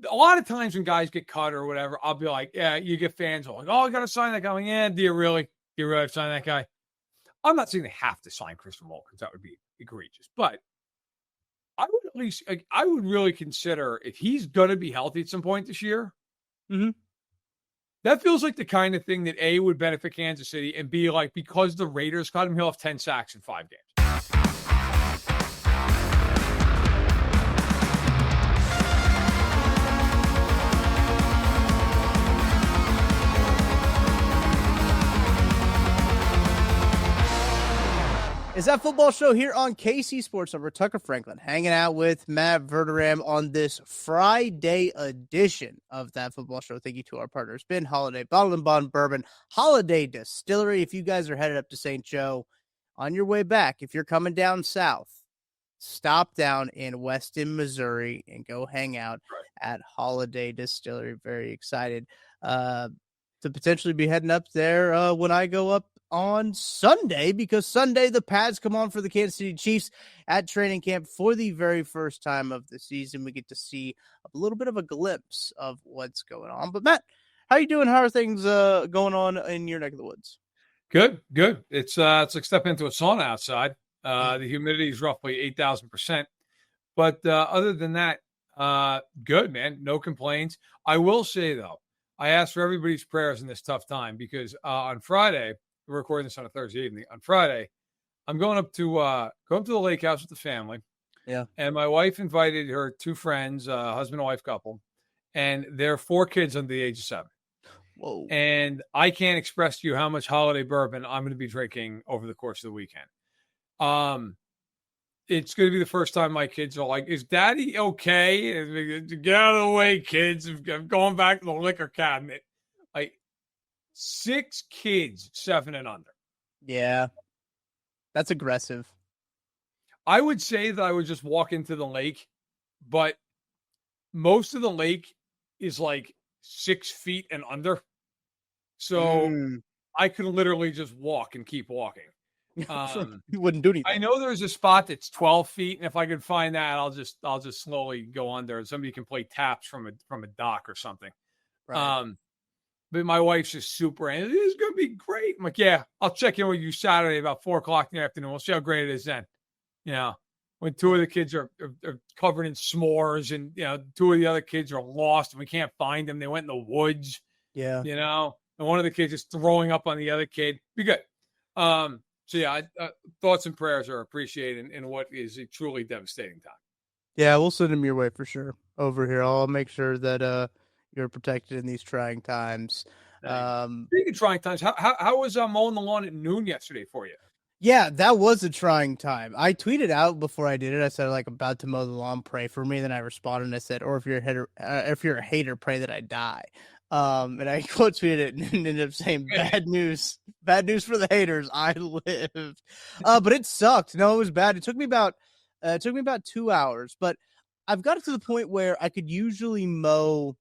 a lot of times when guys get cut or whatever, I'll be like, yeah, you get fans like, oh, I got to sign that guy. I'm like, yeah, do you really? Do you really have to sign that guy? I'm not saying they have to sign Christian Wilkins. That would be egregious. But I would at least, like, I would really consider if he's going to be healthy at some point this year. Mm-hmm. That feels like the kind of thing that A, would benefit Kansas City, and B, like, because the Raiders cut him, he'll have 10 sacks in 5 games. Is That Football Show here on KC Sports over Tucker Franklin, hanging out with Matt Verderame on this Friday edition of That Football Show. Thank you to our partners, Ben Holiday, Bottled and Bond Bourbon, Holiday Distillery. If you guys are headed up to St. Joe on your way back, if you're coming down south, stop down in Weston, Missouri, and go hang out at Holiday Distillery. Very excited to potentially be heading up there when I go up on Sunday, because Sunday the pads come on for the Kansas City Chiefs at training camp for the very first time of the season. We get to see a little bit of a glimpse of what's going on. But Matt, how are you doing? How are things going on in your neck of the woods? Good. It's like stepping into a sauna outside. The humidity is roughly 8,000%. But other than that, good, man. No complaints. I will say, though, I asked for everybody's prayers in this tough time because on Friday, we're recording this on a Thursday evening. On Friday, I'm going up to the lake house with the family. Yeah. And my wife invited her 2 friends, husband and wife couple, and their 4 kids under the age of 7. Whoa. And I can't express to you how much holiday bourbon I'm going to be drinking over the course of the weekend. It's going to be the first time my kids are like, is daddy okay? Get out of the way, kids. I'm going back to the liquor cabinet. Like, 6 kids, 7 and under. Yeah. That's aggressive. I would say that I would just walk into the lake, but most of the lake is like 6 feet and under. So I could literally just walk and keep walking. You wouldn't do anything. I know there's a spot that's 12 feet, and if I could find that, I'll just slowly go under, and somebody can play taps from a dock or something. Right. But my wife's just super, and it is going to be great. I'm like, yeah, I'll check in with you Saturday about 4:00 in the afternoon. We'll see how great it is then. You know, when 2 of the kids are covered in s'mores, and 2 of the other kids are lost and we can't find them. They went in the woods. Yeah. And one of the kids is throwing up on the other kid. Be good. So yeah, thoughts and prayers are appreciated in what is a truly devastating time. Yeah, we'll send them your way for sure over here. I'll make sure that you're protected in these trying times. Speaking of trying times, how was mowing the lawn at noon yesterday for you? Yeah, that was a trying time. I tweeted out before I did it. I said, like, about to mow the lawn, pray for me. Then I responded and I said, or if you're a hater, pray that I die. And I quote tweeted it and ended up saying, bad news for the haters. I lived. But it sucked. No, it was bad. It took me about 2 hours, but I've got it to the point where I could usually mow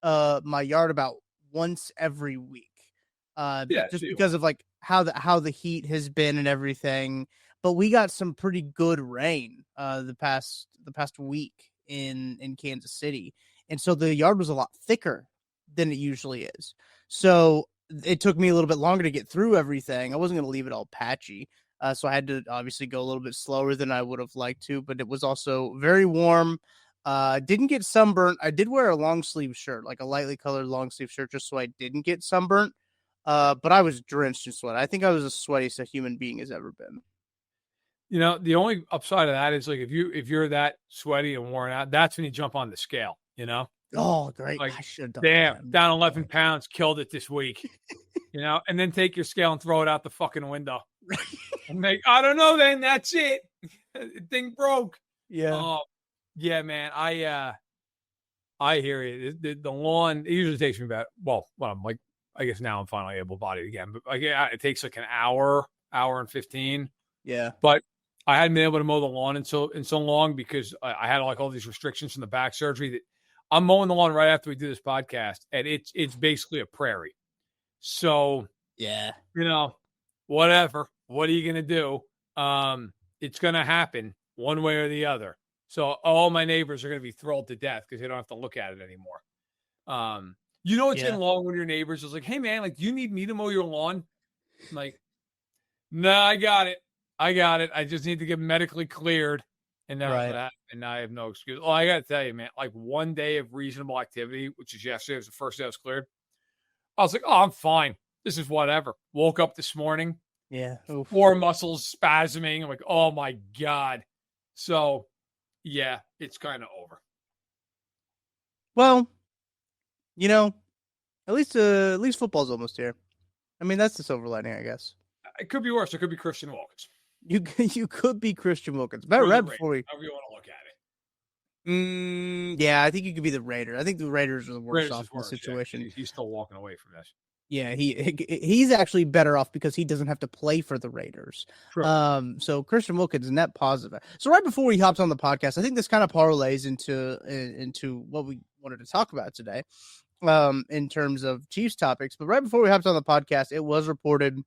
my yard about once every week. Because of like how the heat has been and everything. But we got some pretty good rain the past week in Kansas City. And so the yard was a lot thicker than it usually is. So it took me a little bit longer to get through everything. I wasn't going to leave it all patchy. So I had to obviously go a little bit slower than I would have liked to, but it was also very warm. Didn't get sunburnt. I did wear a long sleeve shirt, like a lightly colored long sleeve shirt, just so I didn't get sunburnt. But I was drenched in sweat. I think I was the sweatiest a human being has ever been. The only upside of that is like if you're that sweaty and worn out, that's when you jump on the scale. Oh, great! Like, I should have done damn, that. down 11 pounds, killed it this week. And then take your scale and throw it out the fucking window. And I don't know. Then that's it. The thing broke. Yeah. Yeah, man. I hear you. The lawn, it usually takes me about, I'm like, I guess now I'm finally able-bodied again, but it takes like an hour and 15. Yeah. But I hadn't been able to mow the lawn in so long because I had like all these restrictions from the back surgery that I'm mowing the lawn right after we do this podcast, and it's basically a prairie. So, yeah, whatever. What are you going to do? It's going to happen one way or the other. So all my neighbors are going to be thrilled to death because they don't have to look at it anymore. It's getting long when your neighbors is like, hey man, like, do you need me to mow your lawn? I'm like, no, I got it. I just need to get medically cleared. And now, and now I have no excuse. Oh, I got to tell you, man, like one day of reasonable activity, which is yesterday, was the first day I was cleared. I was like, oh, I'm fine. This is whatever. Woke up this morning. Yeah. Oof. 4 muscles spasming. I'm like, oh my God. So yeah, it's kind of over. Well, at least football's almost here. I mean, that's the silver lining, I guess. It could be worse. It could be Christian Wilkins. You could be Christian Wilkins. Better read before we. However you want to look at it. Yeah, I think you could be the Raiders. I think the Raiders are the worst off in the situation. Yeah. He's still walking away from this. Yeah, he's actually better off because he doesn't have to play for the Raiders. True. So Christian Wilkins, net positive. So right before he hops on the podcast, I think this kind of parlays into what we wanted to talk about today, in terms of Chiefs topics. But right before we hopped on the podcast, it was reported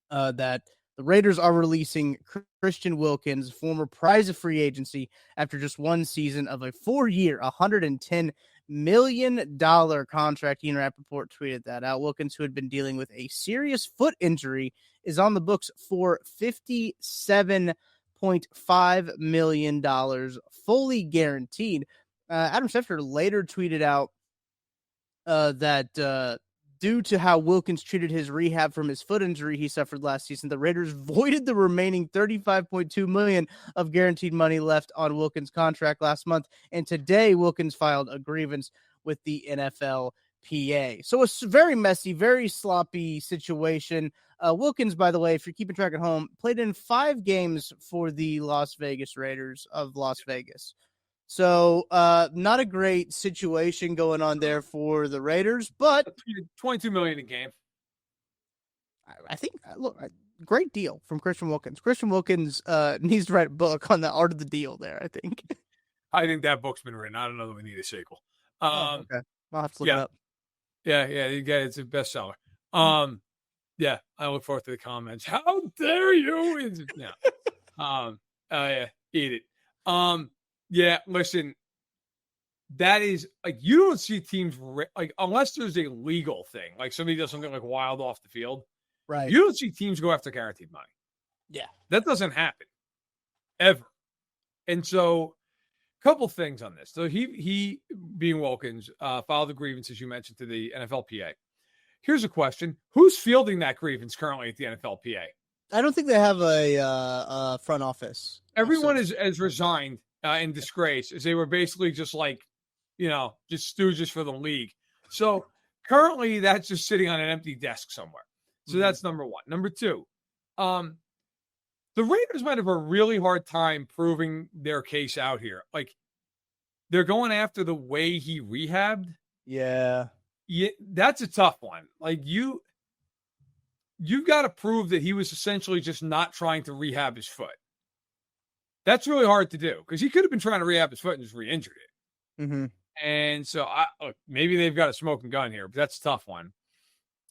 that the Raiders are releasing Christian Wilkins, former prize of free agency, after just one season of a 4-year, $110 million contract. Ian Rappaport tweeted that out. Wilkins, who had been dealing with a serious foot injury, is on the books for $57.5 million, fully guaranteed. Adam Schefter later tweeted out that due to how Wilkins treated his rehab from his foot injury he suffered last season, the Raiders voided the remaining $35.2 million of guaranteed money left on Wilkins' contract last month. And today, Wilkins filed a grievance with the NFLPA. So it's a very messy, very sloppy situation. Wilkins, by the way, if you're keeping track at home, played in 5 games for the Las Vegas Raiders of Las Vegas. So not a great situation going on there for the Raiders, but $22 million a game. I think, look, great deal from Christian Wilkins. Christian Wilkins needs to write a book on the art of the deal there, I think. I think that book's been written. I don't know that we need a sequel. Okay. I'll have to look it up. Yeah, it's a bestseller. Yeah, I look forward to the comments. How dare you? Yeah, eat it. Yeah, listen, that is like, you don't see teams like, unless there's a legal thing, like somebody does something like wild off the field, right? You don't see teams go after guaranteed money. Yeah, that doesn't happen ever. And so, a couple things on this. So he being Wilkins, filed a grievance, as you mentioned, to the NFLPA. Here's a question: who's fielding that grievance currently at the NFLPA? I don't think they have a front office. Everyone has resigned. In disgrace, as they were basically just like, just stooges for the league. So currently that's just sitting on an empty desk somewhere. So that's number one. Number two, the Raiders might have a really hard time proving their case out here. Like, they're going after the way he rehabbed. Yeah, that's a tough one. Like, you've got to prove that he was essentially just not trying to rehab his foot. That's really hard to do because he could have been trying to rehab his foot and just re-injured it. Mm-hmm. And so, maybe they've got a smoking gun here, but that's a tough one.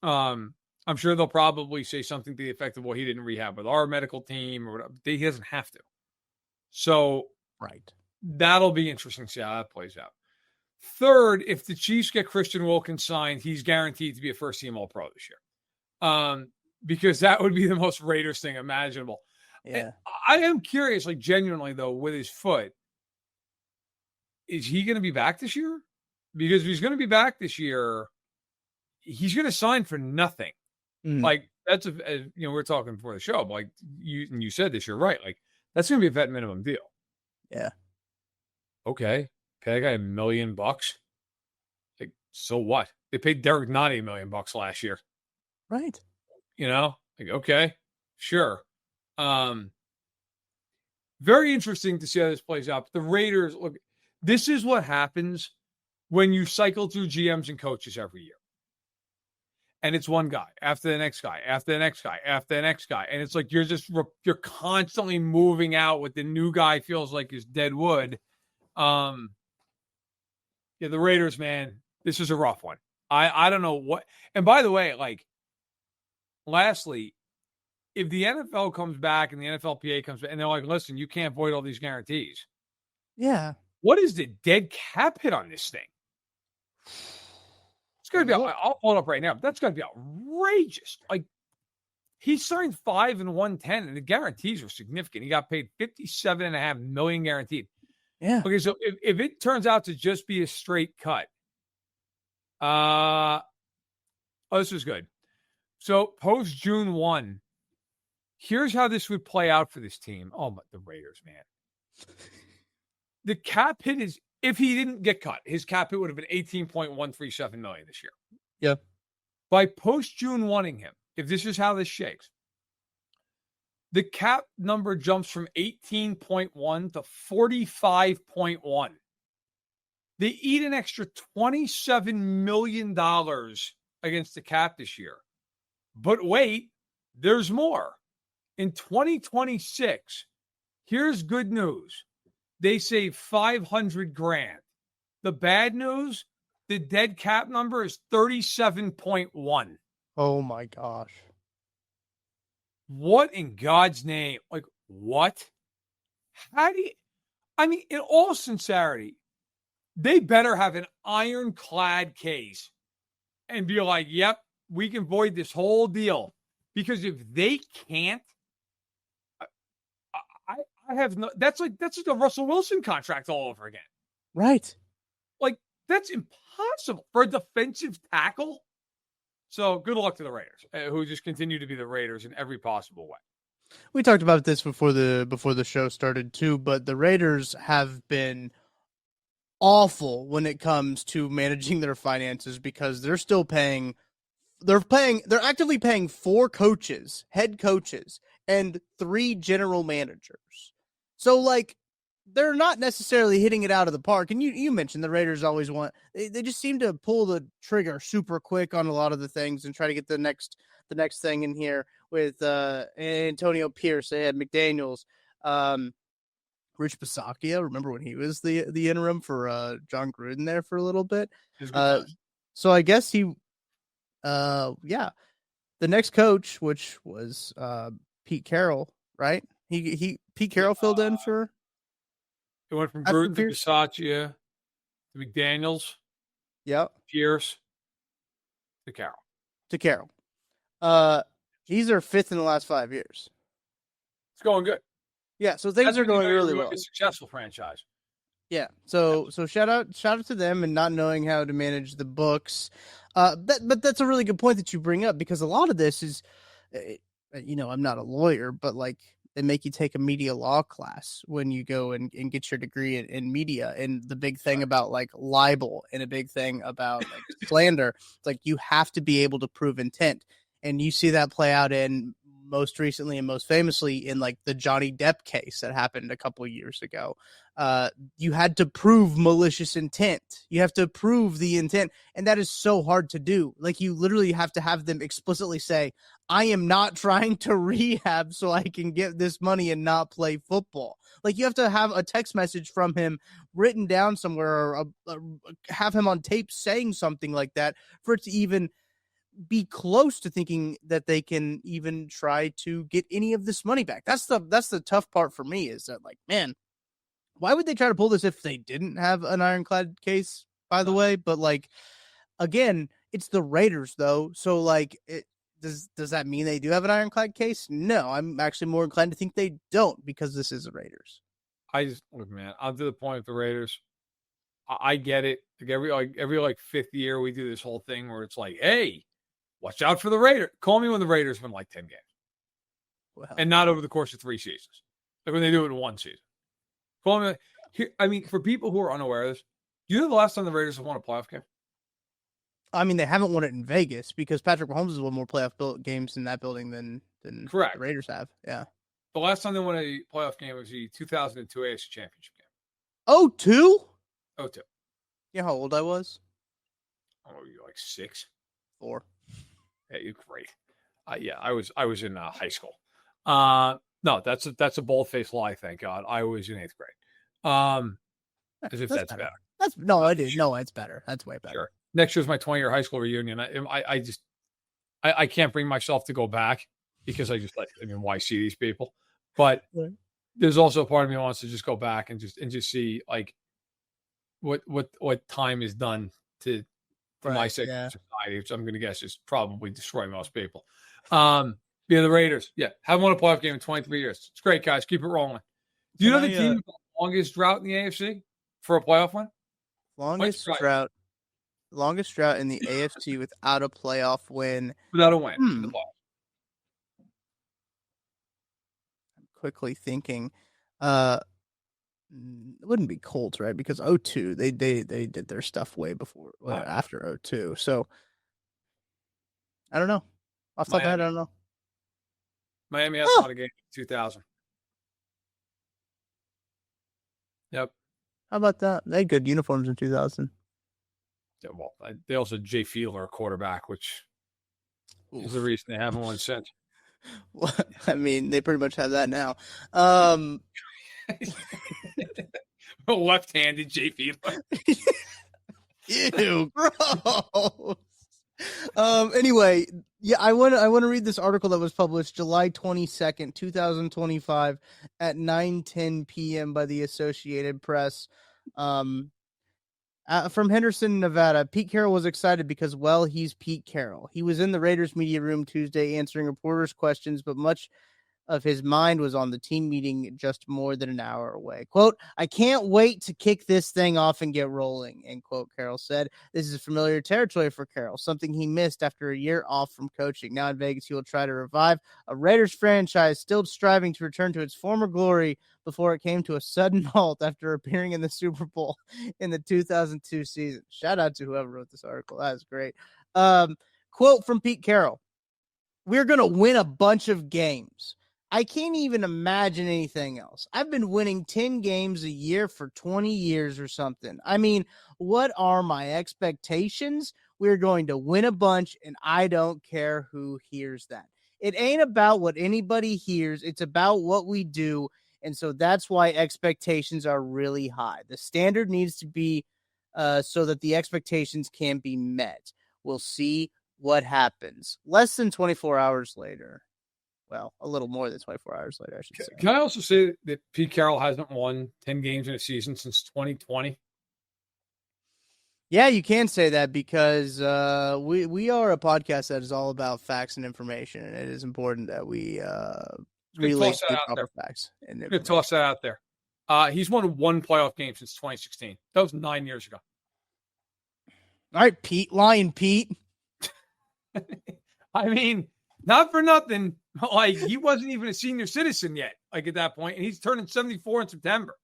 I'm sure they'll probably say something to the effect of, well, he didn't rehab with our medical team or whatever. He doesn't have to. So, right. That'll be interesting to see how that plays out. Third, if the Chiefs get Christian Wilkins signed, he's guaranteed to be a first-team All-Pro this year. Because that would be the most Raiders thing imaginable. Yeah, I am curious, like, genuinely though, with his foot, is he going to be back this year? Because if he's going to be back this year, he's going to sign for nothing. Like, that's we were talking before the show, but like you said this, you're right. Like, that's going to be a vet minimum deal. Yeah. Okay, pay that guy $1 million. Like, so what? They paid Derek Nottie $1 million last year, right? Like, okay, sure. Very interesting to see how this plays out. But the Raiders, look, this is what happens when you cycle through GMs and coaches every year. And it's one guy after the next guy, after the next guy, after the next guy. And it's like you're constantly moving out what the new guy feels like is dead wood. The Raiders, man, this is a rough one. I don't know what. And by the way, like, lastly, if the NFL comes back and the NFLPA comes back and they're like, listen, you can't void all these guarantees. Yeah. What is the dead cap hit on this thing? It's going to be, I'll pull it up right now. That's going to be outrageous. Like, he signed 5 and 110, and the guarantees were significant. He got paid $57.5 million guaranteed. Yeah. Okay, so if it turns out to just be a straight cut, this is good. So post June 1, here's how this would play out for this team. Oh, the Raiders, man. The cap hit is, if he didn't get cut, his cap hit would have been $18.137 million this year. Yeah. By post June 1ing him, if this is how this shakes, the cap number jumps from 18.1 to 45.1. They eat an extra $27 million against the cap this year. But wait, there's more. In 2026, here's good news. They save $500,000. The bad news, the dead cap number is 37.1. Oh my gosh. What in God's name? Like, what? How do you, I mean, in all sincerity, they better have an ironclad case and be like, yep, we can void this whole deal. Because if they can't, I have no, that's like a Russell Wilson contract all over again. Right. Like, that's impossible for a defensive tackle. So good luck to the Raiders, who just continue to be the Raiders in every possible way. We talked about this before the show started too, but the Raiders have been awful when it comes to managing their finances because they're actively paying 4 coaches, head coaches, and 3 general managers. So like, they're not necessarily hitting it out of the park. And you mentioned the Raiders always they just seem to pull the trigger super quick on a lot of the things and try to get the next thing in here with Antonio Pierce. They had McDaniels, Rich Bisaccia. Remember when he was the interim for John Gruden there for a little bit? So I guess he, the next coach, which was Pete Carroll, right? Pete Carroll filled in for. It went from Gruden to Bisaccia to McDaniels. Yep. Pierce to Carroll. He's their 5th in the last 5 years. It's going good. Yeah, so things are going really well. A successful franchise. Yeah. So shout out to them and not knowing how to manage the books. But that's a really good point that you bring up because a lot of this is, I'm not a lawyer, but like, they make you take a media law class when you go and get your degree in media. And the big thing about like libel and a big thing about like slander, it's like you have to be able to prove intent. And you see that play out in most recently and most famously in like the Johnny Depp case that happened a couple of years ago. You had to prove malicious intent. You have to prove the intent. And that is so hard to do. Like you literally have to have them explicitly say, I am not trying to rehab so I can get this money and not play football. Like you have to have a text message from him written down somewhere or have him on tape saying something like that for it to even be close to thinking that they can even try to get any of this money back. That's the tough part for me is that like, man, why would they try to pull this if they didn't have an ironclad case, by the way? But like, again, it's the Raiders though. So like, does that mean they do have an ironclad case? No, I'm actually more inclined to think they don't because this is the Raiders. Look, man, I'm to the point with the Raiders. I get it. Like every 5th year, we do this whole thing where it's like, hey, watch out for the Raiders. Call me when the Raiders win like 10 games. Well, and not over the course of 3 seasons. Like when they do it in 1 season. Call me. I mean, for people who are unaware of this, do you know the last time the Raiders have won a playoff game? I mean, they haven't won it in Vegas because Patrick Mahomes has won more playoff games in that building than correct. The Raiders have. Yeah. The last time they won a playoff game was the 2002 AFC Championship game. 02? 02. You know how old I was? Oh, you're like 6? 4. Yeah, you're great. I was in high school. No, that's a bold-faced lie. Thank God. I was in 8th grade. As if that's better. I didn't. No, it's better. That's way better. Sure. Next year's my 20-year high school reunion. I can't bring myself to go back because why see these people? But there's also a part of me that wants to just go back and just see like what time is done to my section of society, which I'm going to guess is probably destroying most people. The Raiders, haven't won a playoff game in 23 years. It's great, guys. Keep it rolling. Do you know the team with the longest drought in the AFC for a playoff win? Longest drought in the AFC without a playoff win. Without a win in the playoffs. I'm quickly thinking. It wouldn't be Colts, right? Because 02, they did their stuff way before, after 02. So I don't know. Off the top of my head, I don't know. Miami has won a game in 2000. Yep. How about that? They had good uniforms in 2000. Yeah, well, they also had Jay Fiedler, quarterback, which is the reason they haven't won since. Well, I mean, they pretty much have that now. Left-handed Jay Fiedler. Ew, gross. Anyway, I want to read this article that was published July 22nd, 2025 at 9:10 p.m. by the Associated Press. From Henderson, Nevada, Pete Carroll was excited because, well, he's Pete Carroll. He was in the Raiders media room Tuesday answering reporters' questions, but much of his mind was on the team meeting just more than an hour away. Quote, "I can't wait to kick this thing off and get rolling," end quote, Carroll said. This is familiar territory for Carroll, something he missed after a year off from coaching. Now in Vegas, he will try to revive a Raiders franchise still striving to return to its former glory before it came to a sudden halt after appearing in the Super Bowl in the 2002 season. Shout out to whoever wrote this article. That is great. Quote from Pete Carroll, "We're going to win a bunch of games. I can't even imagine anything else. I've been winning 10 games a year for 20 years or something. I mean, what are my expectations? We're going to win a bunch, and I don't care who hears that. It ain't about what anybody hears. It's about what we do, and so that's why expectations are really high. The standard needs to be so that the expectations can be met. We'll see what happens." Less than 24 hours later. Well, a little more than 24 hours later, I should say. Can I also say that Pete Carroll hasn't won 10 games in a season since 2020? Yeah, you can say that because we are a podcast that is all about facts and information, and it is important that we relate the proper facts. I'm going to toss that out there. He's won one playoff game since 2016. That was 9 years ago. All right, Pete. Lion Pete. I mean, not for nothing. Like, he wasn't even a senior citizen yet, like, at that point, and he's turning 74 in September.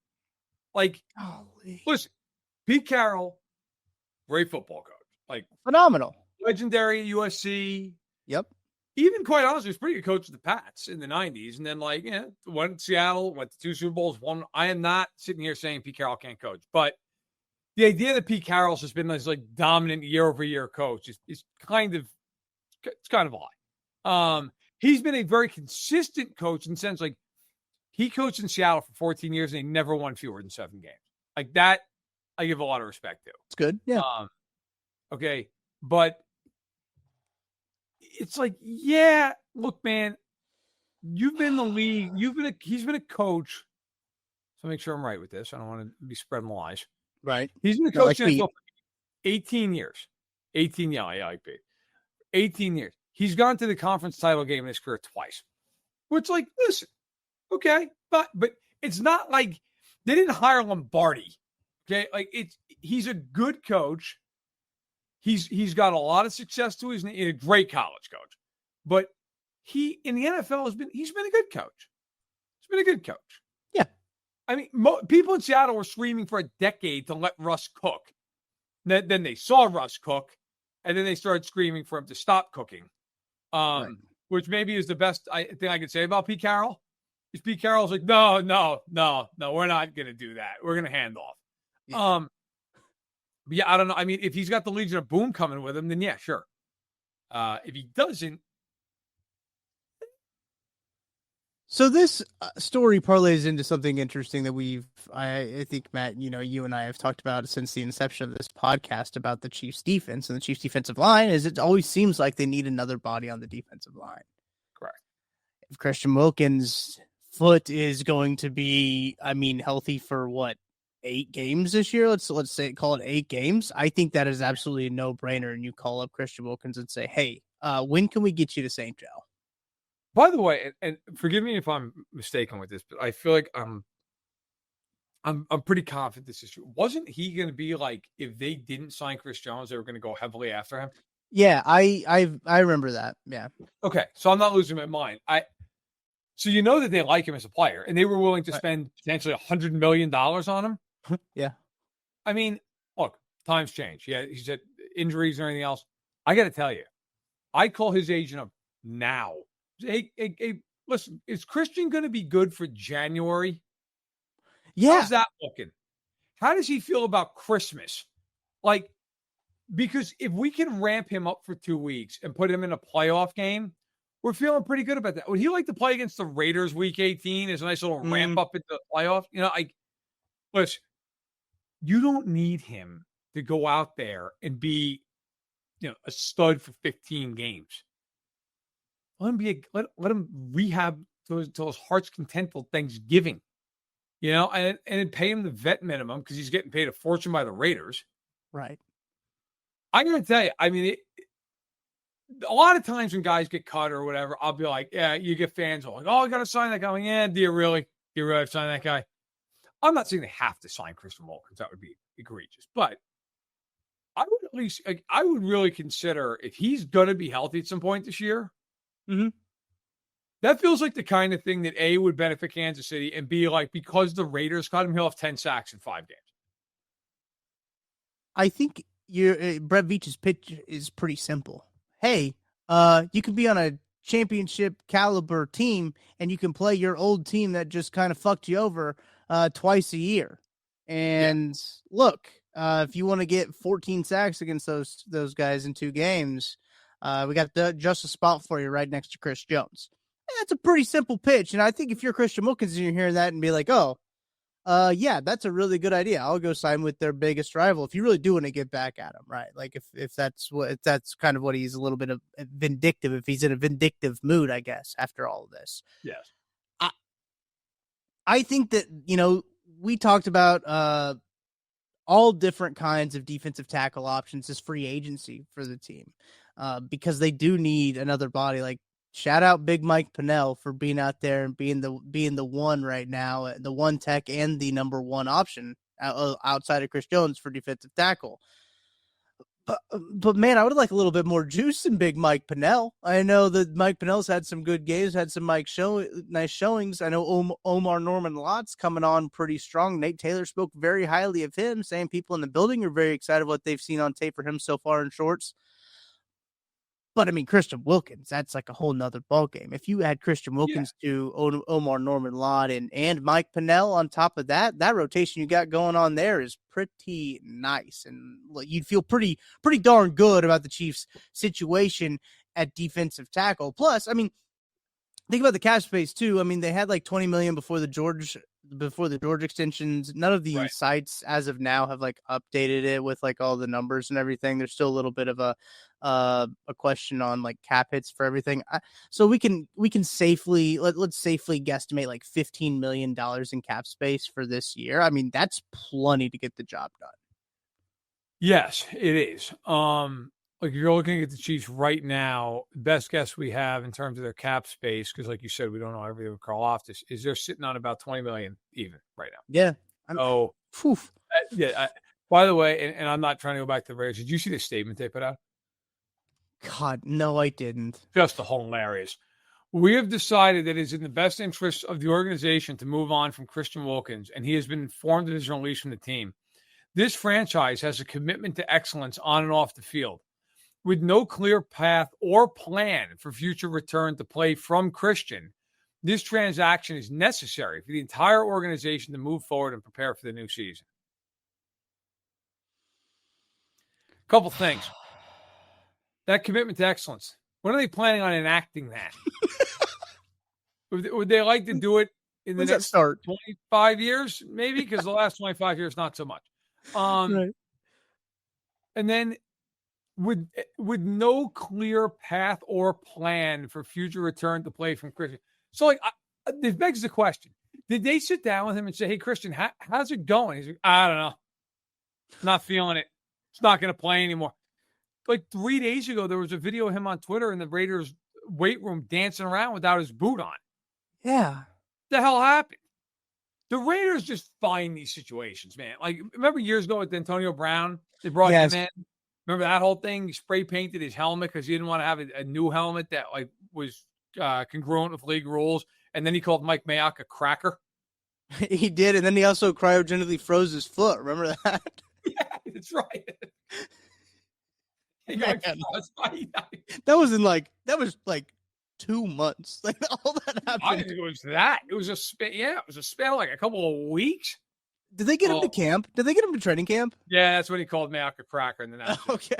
Like, listen, Pete Carroll, great football coach. Like, phenomenal. Legendary at USC. Yep. Even, quite honestly, was pretty good coach of the Pats in the 90s. And then, like, went to Seattle, went to 2 Super Bowls, won. I am not sitting here saying Pete Carroll can't coach. But the idea that Pete Carroll's just been this, like, dominant year-over-year coach is kind of a lie. He's been a very consistent coach in the sense, like, he coached in Seattle for 14 years and he never won fewer than 7 games. Like, that, I give a lot of respect to. It's good. Yeah. Okay. But it's like, yeah, look, man, you've been in the league. He's been a coach. So make sure I'm right with this. I don't want to be spreading lies. Right. He's been a coach for 18 years. 18 years. He's gone to the conference title game in his career twice. Which, like, listen, okay, but it's not like they didn't hire Lombardi. Okay, like, he's a good coach. He's got a lot of success to his name. He's a great college coach, but he in the NFL he's been a good coach. He's been a good coach. Yeah, I mean, people in Seattle were screaming for a decade to let Russ cook. Then they saw Russ cook, and then they started screaming for him to stop cooking. Right. Which maybe is the best thing I could say about Pete Carroll. Is Pete Carroll's like, no, we're not going to do that. We're going to hand off. Yeah. But yeah, I don't know. I mean, if he's got the Legion of Boom coming with him, then yeah, sure. If he doesn't. So this story parlays into something interesting that I think, Matt, you and I have talked about since the inception of this podcast about the Chiefs defense and the Chiefs defensive line. Is it always seems like they need another body on the defensive line. Correct. If Christian Wilkins foot is going to be, healthy for what, 8 games this year? Let's say call it 8 games. I think that is absolutely a no brainer. And you call up Christian Wilkins and say, "Hey, when can we get you to St. Joe?" By the way, and forgive me if I'm mistaken with this, but I feel like I'm pretty confident this is true. Wasn't he going to be like, if they didn't sign Chris Jones, they were going to go heavily after him? Yeah, I remember that. Yeah. Okay, so I'm not losing my mind. So you know that they like him as a player, and they were willing to Right. spend potentially $100 million on him. Yeah. I mean, look, times change. Yeah, he said injuries or anything else. I got to tell you, I call his agent up now. Hey, listen, is Christian going to be good for January? Yeah. How's that looking? How does he feel about Christmas? Like, because if we can ramp him up for 2 weeks and put him in a playoff game, we're feeling pretty good about that. Would he like to play against the Raiders week 18 as a nice little ramp up into the playoff? Listen, you don't need him to go out there and be, a stud for 15 games. Let him let him rehab to his heart's content till Thanksgiving, and pay him the vet minimum because he's getting paid a fortune by the Raiders. Right. I'm going to tell you, a lot of times when guys get cut or whatever, I'll be like, yeah, you get fans like, oh, I got to sign that guy. I'm like, yeah, do you really? Do you really have to sign that guy? I'm not saying they have to sign Christian Wilkins. That would be egregious. But I would at least, I would really consider if he's going to be healthy at some point this year. Mm-hmm. That feels like the kind of thing that A, would benefit Kansas City, and B, like, because the Raiders cut him, he'll have 10 sacks in 5 games. I think Brett Veach's pitch is pretty simple. Hey, you can be on a championship caliber team and you can play your old team that just kind of fucked you over twice a year. And look, if you want to get 14 sacks against those guys in 2 games, we got just a spot for you right next to Chris Jones. That's a pretty simple pitch. And I think if you're Christian Wilkins and you're hearing that and be like, oh, yeah, that's a really good idea. I'll go sign with their biggest rival if you really do want to get back at him, right? Like if that's kind of what he's a little bit of vindictive, if he's in a vindictive mood, I guess, after all of this. Yes. I think that, we talked about all different kinds of defensive tackle options as free agency for the team because they do need another body. Like, shout out Big Mike Pennell for being out there and being the one right now, the one tech and the number one option outside of Chris Jones for defensive tackle. But man, I would like a little bit more juice in Big Mike Pennell. I know that Mike Pennell's had some good games, had some nice showings. I know Omar Norman Lott's coming on pretty strong. Nate Taylor spoke very highly of him, saying people in the building are very excited what they've seen on tape for him so far in shorts. But Christian Wilkins, that's like a whole nother ballgame. If you add Christian Wilkins to Omar Norman Lott and Mike Pennell on top of that rotation you got going on there is pretty nice. And you'd feel pretty darn good about the Chiefs' situation at defensive tackle. Plus, think about the cap space too. They had like $20 million before the George extensions. None of the sites as of now have like updated it with like all the numbers and everything. There's still a little bit of a question on like cap hits for everything. So we can safely let's safely guesstimate like $15 million in cap space for this year. That's plenty to get the job done. Yes, it is. Like, if you're looking at the Chiefs right now, best guess we have in terms of their cap space, because like you said, we don't know everything with Carl Loftus, is they're sitting on about $20 million even right now. Yeah. By the way, and I'm not trying to go back to the Raiders. Did you see the statement they put out? God, no, I didn't. Just hilarious. We have decided that it is in the best interest of the organization to move on from Christian Wilkins, and he has been informed of his release from the team. This franchise has a commitment to excellence on and off the field. With no clear path or plan for future return to play from Christian, this transaction is necessary for the entire organization to move forward and prepare for the new season. A couple things. That commitment to excellence. When are they planning on enacting that? Would they like to do it in the next 25 years? Maybe, because the last 25 years, not so much. Right. And then with no clear path or plan for future return to play from Christian. So, like, this begs the question: did they sit down with him and say, "Hey, Christian, how's it going?" He's like, "I don't know, not feeling it. It's not going to play anymore." Like 3 days ago, there was a video of him on Twitter in the Raiders weight room dancing around without his boot on. Yeah. The hell happened? The Raiders just find these situations, man. Like, remember years ago with Antonio Brown? They brought him in. Remember that whole thing? He spray painted his helmet because he didn't want to have a new helmet that like was congruent with league rules. And then he called Mike Mayock a cracker. He did, and then he also cryogenically froze his foot. Remember that? Yeah, that's right. That was like 2 months. Like all that happened. I didn't think it was that. It was a span. Yeah, it was a span of like a couple of weeks. Did they get him to camp? Did they get him to training camp? Yeah, that's when he called Mayock a cracker. And then okay.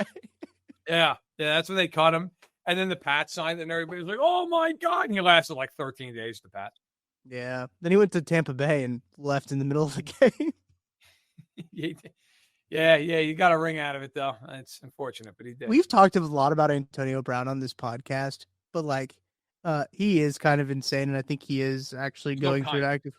Yeah, that's when they cut him. And then the Pats signed, and everybody was like, "Oh my god!" And he lasted like 13 days. The Pats. Yeah. Then he went to Tampa Bay and left in the middle of the game. Yeah. You got a ring out of it though. It's unfortunate, but he did. We've talked a lot about Antonio Brown on this podcast, but like, he is kind of insane, and I think he is actually going through an active.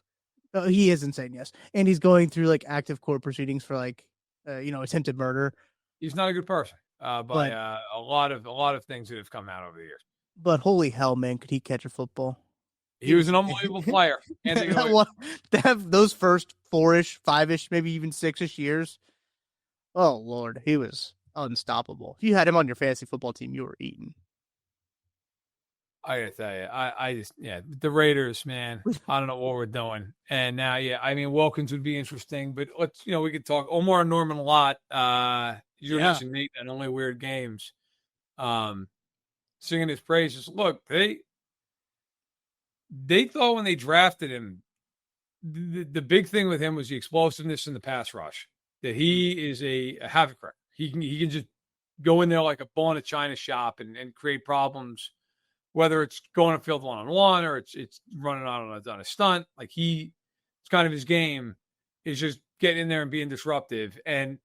He is insane, yes, and he's going through like active court proceedings for like, attempted murder. He's not a good person, by a lot of things that have come out over the years. But holy hell, man, could he catch a football? He was an unbelievable player. To have those first 4-ish, 5-ish, maybe even 6-ish years. Oh Lord, he was unstoppable. If you had him on your fantasy football team, you were eating. I gotta tell you, I just the Raiders, man. I don't know what we're doing. And now, I mean, Wilkins would be interesting, but let's we could talk Omar Norman a lot. You mentioned Nate and Only Weird Games, singing his praises. Look, they thought when they drafted him, the big thing with him was the explosiveness in the pass rush. That he is a havoc wrecker. He can just go in there like a bull in a china shop and create problems. Whether it's going to field 1-on-1 or it's running on a stunt, like it's kind of his game is just getting in there and being disruptive. And,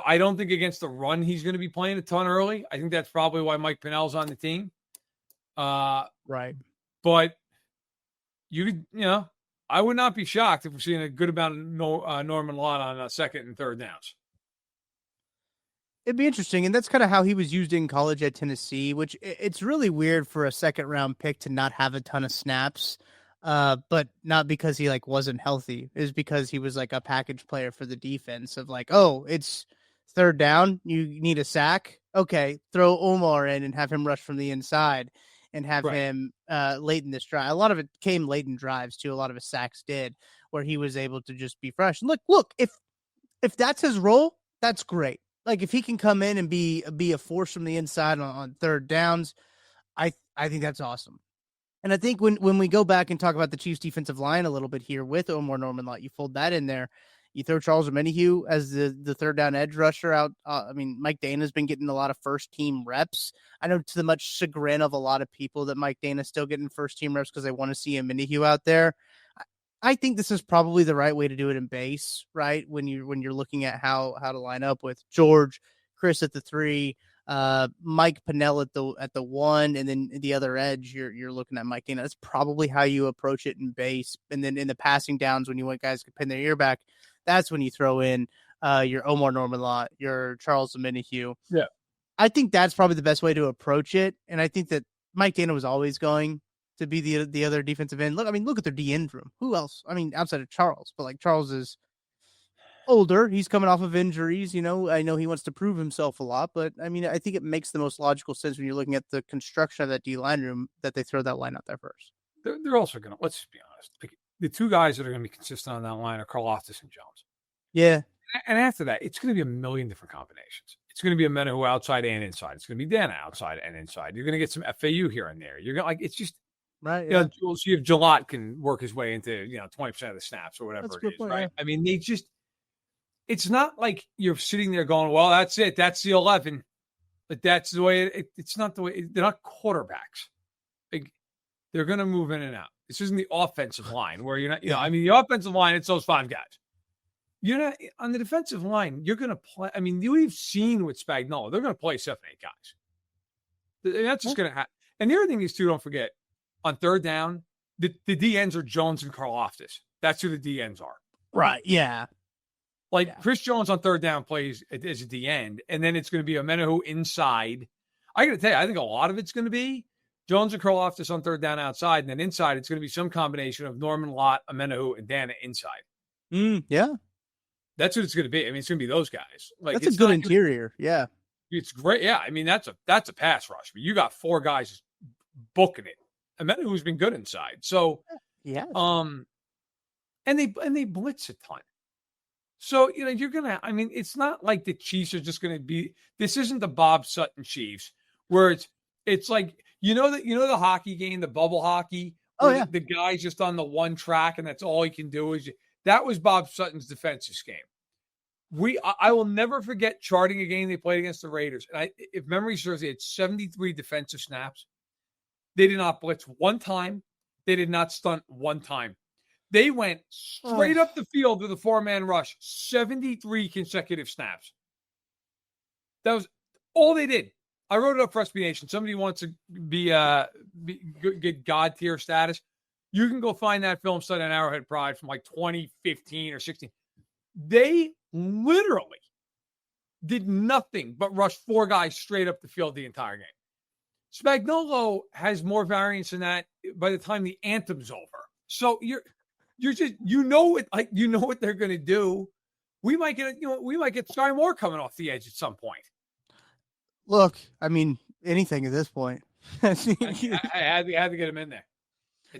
I don't think against the run, he's going to be playing a ton early. I think that's probably why Mike Pinnell's on the team. Right. But I would not be shocked if we're seeing a good amount of Norman Lott on second and third downs. It'd be interesting, and that's kind of how he was used in college at Tennessee, which it's really weird for a second-round pick to not have a ton of snaps, but not because he wasn't healthy. It's because he was like a package player for the defense of like, oh, it's third down, you need a sack, okay, throw Omar in and have him rush from the inside and have him late in this drive. A lot of it came late in drives too. A lot of his sacks did, where he was able to just be fresh. And look, if that's his role, that's great. Like if he can come in and be a force from the inside on third downs, I think that's awesome. And I think when we go back and talk about the Chiefs defensive line a little bit here with Omar Norman Lott, you fold that in there. You throw Charles Omenihu as the third down edge rusher out. Mike Dana's been getting a lot of first team reps. I know to the much chagrin of a lot of people that Mike Dana's still getting first team reps because they want to see Omenihu out there. I think this is probably the right way to do it in base, right? When you're looking at how to line up with George, Chris at the 3, Mike Pinnell at the 1, and then the other edge, you're looking at Mike Dana. That's probably how you approach it in base. And then in the passing downs, when you want guys to pin their ear back, that's when you throw in your Omar Norman Lott, your Charles Omenihu. Yeah. I think that's probably the best way to approach it. And I think that Mike Dana was always going to be the other defensive end. Look at their D end room. Who else? Outside of Charles, but Charles is older. He's coming off of injuries. I know he wants to prove himself a lot, but I think it makes the most logical sense when you're looking at the construction of that D line room that they throw that line out there first. They're also going to, let's be honest, the two guys that are going to be consistent on that line are Karlaftis and Jones. Yeah. And after that, it's going to be a million different combinations. It's going to be a Menahu outside and inside. It's going to be Dana outside and inside. You're going to get some FAU here and there. You're going to it's just, right. Yeah. See if Jalot can work his way into 20% of the snaps or whatever it is, point, right? Yeah. It's not like you're sitting there going, well, that's it, that's the 11, but that's the way it's not the way. They're not quarterbacks. They're going to move in and out. This isn't the offensive line where you're not. The offensive line, it's those 5 guys. You're not on the defensive line. You're going to play. We've seen with Spagnuolo, they're going to play 7-8 guys. That's just going to happen. And the other thing these two don't forget. On third down, the DNs are Jones and Karlaftis. That's who the DNs are. Right. Yeah. Like Chris Jones on third down plays as a DN, and then it's going to be a Menahu inside. I got to tell you, I think a lot of it's going to be Jones and Karlaftis on third down outside, and then inside it's going to be some combination of Norman Lott, Menahu, and Dana inside. Yeah. That's what it's going to be. I mean, it's going to be those guys. Like that's a good interior. Yeah. It's great. Yeah. I mean, that's a pass rush. But you got 4 guys booking it. Menahu's been good inside. So yeah. And they blitz a ton. So, you're going to, I mean, it's not like the Chiefs are just going to be, this isn't the Bob Sutton Chiefs where it's like, the hockey game, the bubble hockey. Oh, yeah. The guy's just on the one track and that's all he can do that was Bob Sutton's defensive scheme. I will never forget charting a game they played against the Raiders. And if memory serves, they had 73 defensive snaps. They did not blitz one time. They did not stunt one time. They went straight up the field with a 4-man rush, 73 consecutive snaps. That was all they did. I wrote it up for SB Nation. Somebody wants to get God tier status. You can go find that film study on Arrowhead Pride from like 2015 or 16. They literally did nothing but rush 4 guys straight up the field the entire game. Spagnuolo has more variance than that by the time the anthem's over. So you're just what they're going to do. We might get Sky Moore coming off the edge at some point. Look, I mean, anything at this point. I had to get him in there.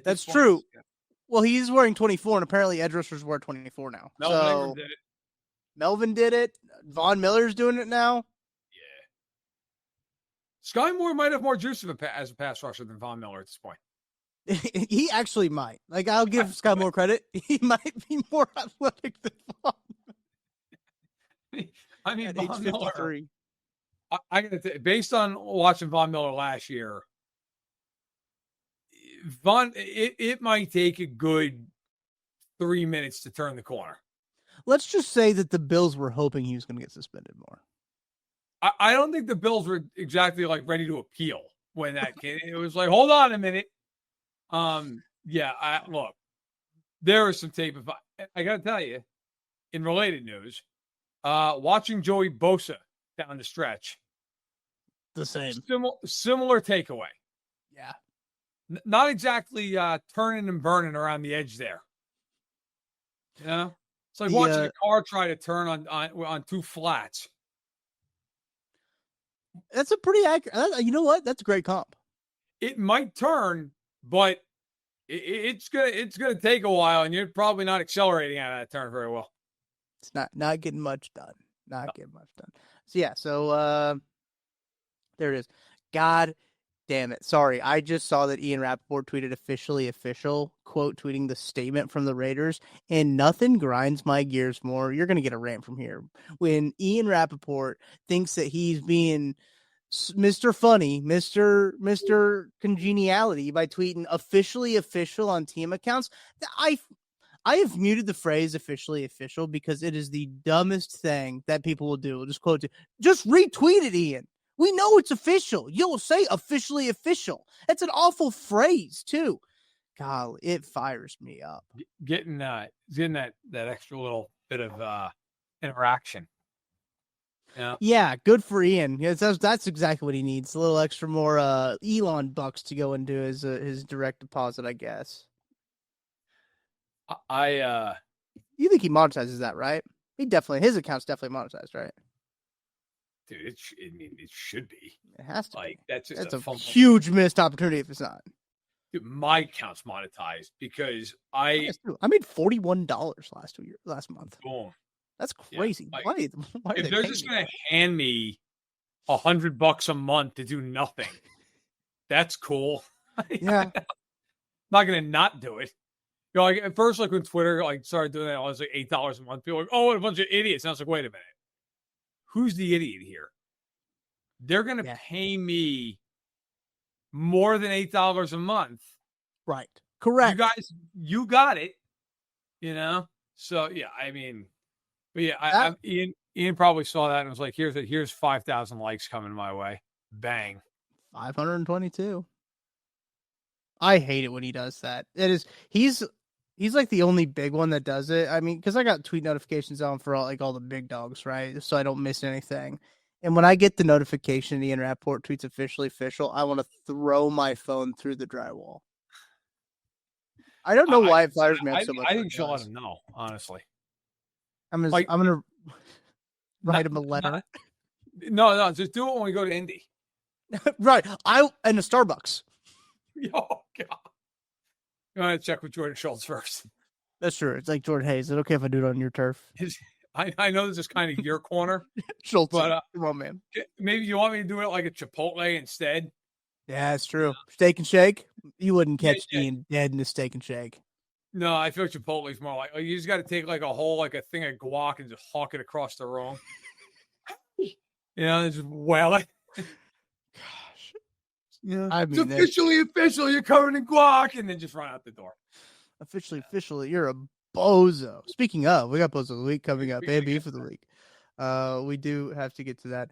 That's true. Yeah. Well, he's wearing 24, and apparently edge rushers wear 24 now. Melvin did it. Melvin did it. Von Miller's doing it now. Yeah. Sky Moore might have more juice as a pass rusher than Von Miller at this point. He actually might. Like, I'll give Sky Moore credit. He might be more athletic than Von. I mean, Von Miller. I got to based on watching Von Miller last year, it might take a good 3 minutes to turn the corner. Let's just say that the Bills were hoping he was going to get suspended more. I don't think the Bills were exactly like ready to appeal when that came. It was like, hold on a minute. Look, there is some tape. I got to tell you, in related news, watching Joey Bosa down the stretch, the same similar takeaway. Yeah, not exactly turning and burning around the edge there. It's like watching a car try to turn on 2 flats. That's a pretty accurate. You know what? That's a great comp. It might turn, but it's gonna take a while, and you're probably not accelerating out of that turn very well. It's not getting much done. Getting much done. So yeah, so there it is. God damn it. Sorry, I just saw that Ian Rappaport tweeted official, quote tweeting the statement from the Raiders, and nothing grinds my gears more. You're gonna get a rant from here. When Ian Rappaport thinks that he's being Mr. Funny, Mr. Congeniality by tweeting officially official on team accounts. I have muted the phrase officially official because it is the dumbest thing that people will do. We'll just quote it. Just retweet it, Ian. We know it's official. You'll say officially official. That's an awful phrase too. God, it fires me up. Getting that extra little bit of interaction. Yeah, good for Ian. Yeah, that's exactly what he needs. A little extra more Elon bucks to go into his direct deposit, I guess. You think he monetizes that, right? His account's definitely monetized, right? Dude, it should be. It has to. Like that's a huge missed opportunity if it's not. Dude, my account's monetized because I made $41 last month. Boom. That's crazy. Yeah, why if they're just going to hand me $100 a month to do nothing, that's cool. Yeah, I'm not going to not do it. Like at first, like when Twitter started doing that, it was like $8 a month. People were like, "Oh, what a bunch of idiots!" And I was like, "Wait a minute, who's the idiot here? They're going to pay me more than $8 a month, right? Correct. You guys, you got it. So yeah, I mean." But yeah, Ian probably saw that and was like, here's 5,000 likes coming my way. Bang. 522. I hate it when he does that. He's like the only big one that does it. I mean, because I got tweet notifications on for all the big dogs, right? So I don't miss anything. And when I get the notification, Ian Rapport tweets official, I want to throw my phone through the drywall. I don't know why it fires me up so much. I think she'll let him know, honestly. I'm gonna write him a letter. No, just do it when we go to Indy. Right. And a Starbucks. Oh God. You want to check with Jordan Schultz first. That's true. It's like, Jordan, hey, is it okay if I do it on your turf? I know this is kind of your corner. Schultz, but come on, man. Maybe you want me to do it like a Chipotle instead? Yeah, it's true. Steak and Shake? You wouldn't catch Ian dead in a Steak and Shake. No, I feel Chipotle's more like, you just got to take like a thing of guac and just hawk it across the room. Just wail it. Gosh. Yeah, I mean, it's official. You're covered in guac, and then just run out the door. Officially, you're a bozo. Speaking of, we got Bozo of the Week coming up, and Beef of the Week. We do have to get to that.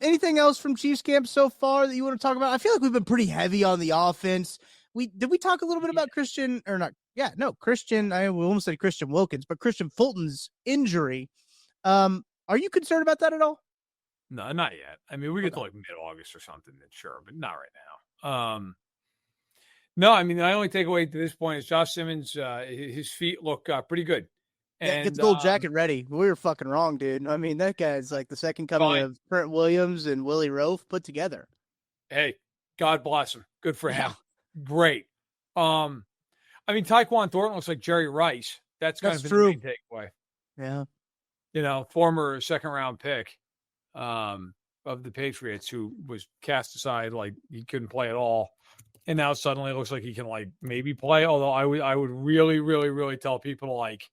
Anything else from Chiefs camp so far that you want to talk about? I feel like we've been pretty heavy on the offense. Did we talk a little bit about Christian or not? Yeah, no, Christian. I almost said Christian Wilkins, but Christian Fulton's injury. Are you concerned about that at all? No, not yet. I mean, we get to like mid-August or something, then sure, but not right now. No, I mean, the only takeaway to this point is Josh Simmons. His feet look pretty good. And get the gold jacket ready. We were fucking wrong, dude. I mean, that guy's like the second coming of Trent Williams and Willie Roaf put together. Hey, God bless him. Good for him. Great. I mean, Tyquan Thornton looks like Jerry Rice. That's kind of true. The main takeaway. Yeah. Former second-round pick of the Patriots who was cast aside like he couldn't play at all. And now suddenly it looks like he can like maybe play. Although I would really, really, really tell people to like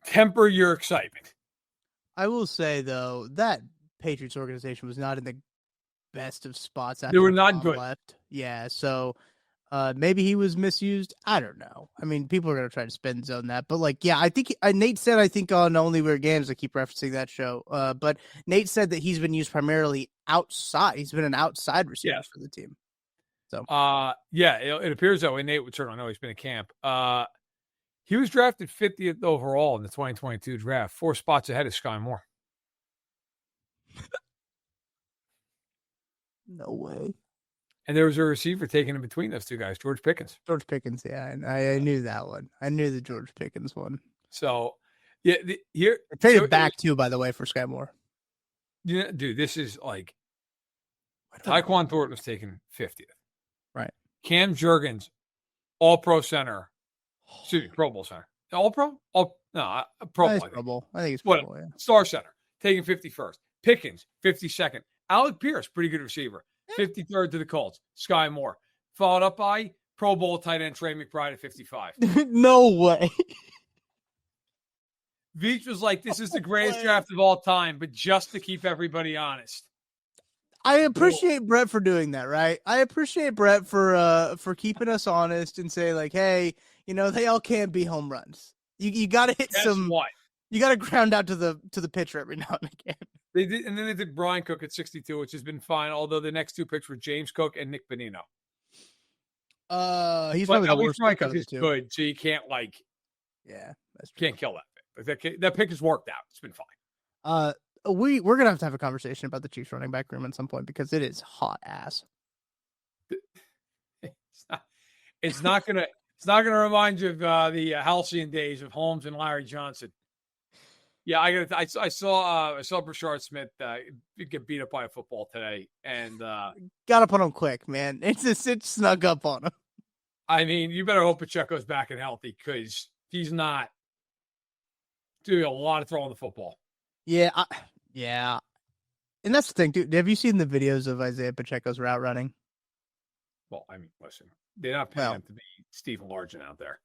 temper your excitement. I will say though that Patriots organization was not in the best of spots. They were not good. Left. Yeah, so maybe he was misused. I don't know. I mean, people are gonna try to spin zone that, but like, yeah, I think Nate said on Only Weird Games. I keep referencing that show, but Nate said that he's been used primarily outside. He's been an outside receiver for the team. So, it appears that way. Nate would certainly know he's been in camp. He was drafted 50th overall in the 2022 draft, 4 spots ahead of Sky Moore. No way. And there was a receiver taken in between those two guys, George Pickens. George Pickens, yeah, I knew that one. I knew the George Pickens one. So, yeah, here I traded back too, by the way, for Sky Moore. Yeah, dude, this is like Tyquan Thornton was taken 50th. Right. Cam Jurgens, All-Pro center. Excuse me, Pro Bowl center. All-Pro? Pro Bowl. Pro Bowl. I think it's Pro Bowl, yeah. Star center, taken 51st. Pickens, 52nd. Alec Pierce, pretty good receiver. 53rd to the Colts. Sky Moore. Followed up by Pro Bowl tight end Trey McBride at 55. No way. Veach was like, this is the greatest draft of all time, but just to keep everybody honest. I appreciate Brett for doing that, right? I appreciate Brett for keeping us honest and say like, hey, they all can't be home runs. You got to hit some. What? You got to ground out to the pitcher every now and again. They did, and then they took Brian Cook at 62, which has been fine. Although the next 2 picks were James Cook and Nick Bonino. He's probably the worst. Brian Cook is good, so you can't that's true. Can't kill that pick. That pick has worked out. It's been fine. We're gonna have a conversation about the Chiefs running back room at some point because it is hot ass. It's not gonna remind you of the halcyon days of Holmes and Larry Johnson. Yeah, I saw Brashard Smith get beat up by a football today, and got up on him quick, man. It snuck up on him. I mean, you better hope Pacheco's back and healthy because he's not doing a lot of throwing the football. Yeah, yeah, and that's the thing, dude. Have you seen the videos of Isaiah Pacheco's route running? Well, I mean, listen, they're not paying him to be Stephen Largent out there.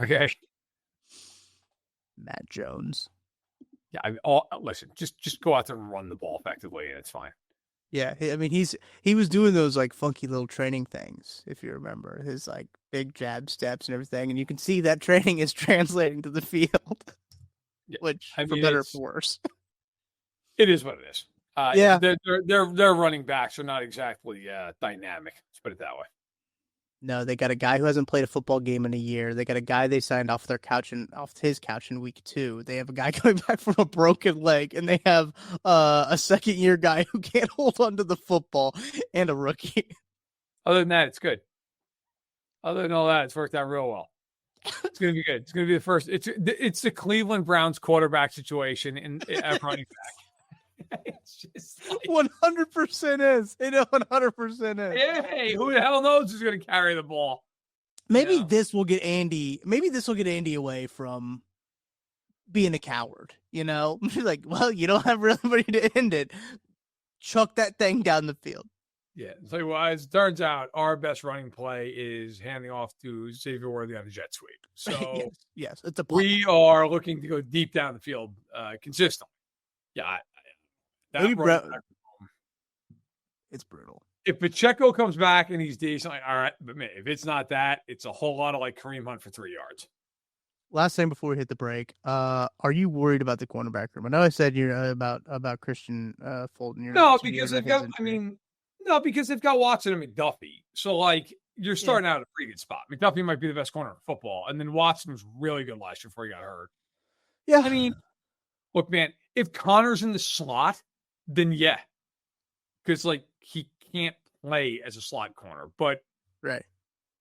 Okay. Matt Jones. Yeah, listen, just go out there and run the ball effectively, and it's fine. Yeah, I mean, he was doing those like funky little training things, if you remember, his like big jab steps and everything, and you can see that training is translating to the field, which for better or for worse. It is what it is. Their running backs are not exactly dynamic. Let's put it that way. No, they got a guy who hasn't played a football game in a year. They got a guy they signed off his couch in week 2. They have a guy coming back from a broken leg, and they have a second-year guy who can't hold on to the football and a rookie. Other than that, it's good. Other than all that, it's worked out real well. It's going to be good. It's going to be the first. It's the Cleveland Browns quarterback situation in running back. It's just like, 100% is. It 100% is. Hey, who the hell knows who's going to carry the ball? Maybe this will get Andy. Maybe this will get Andy away from being a coward. Like, well, you don't have really anybody to end it. Chuck that thing down the field. Yeah. So, well, as it turns out, our best running play is handing off to Xavier Worthy on the jet sweep. So, yes, it's we are looking to go deep down the field consistently. Yeah. It's brutal. If Pacheco comes back and he's decent, all right. But if it's not that, it's a whole lot of like Kareem Hunt for 3 yards. Last thing before we hit the break, are you worried about the cornerback room? I know I said you're about Christian Fulton. Because they've got Watson and McDuffie. So like you're starting out at a pretty good spot. McDuffie might be the best corner in football, and then Watson was really good last year before he got hurt. Yeah, I mean, look, man, if Connor's in the slot, then yeah, because like he can't play as a slot corner, but right.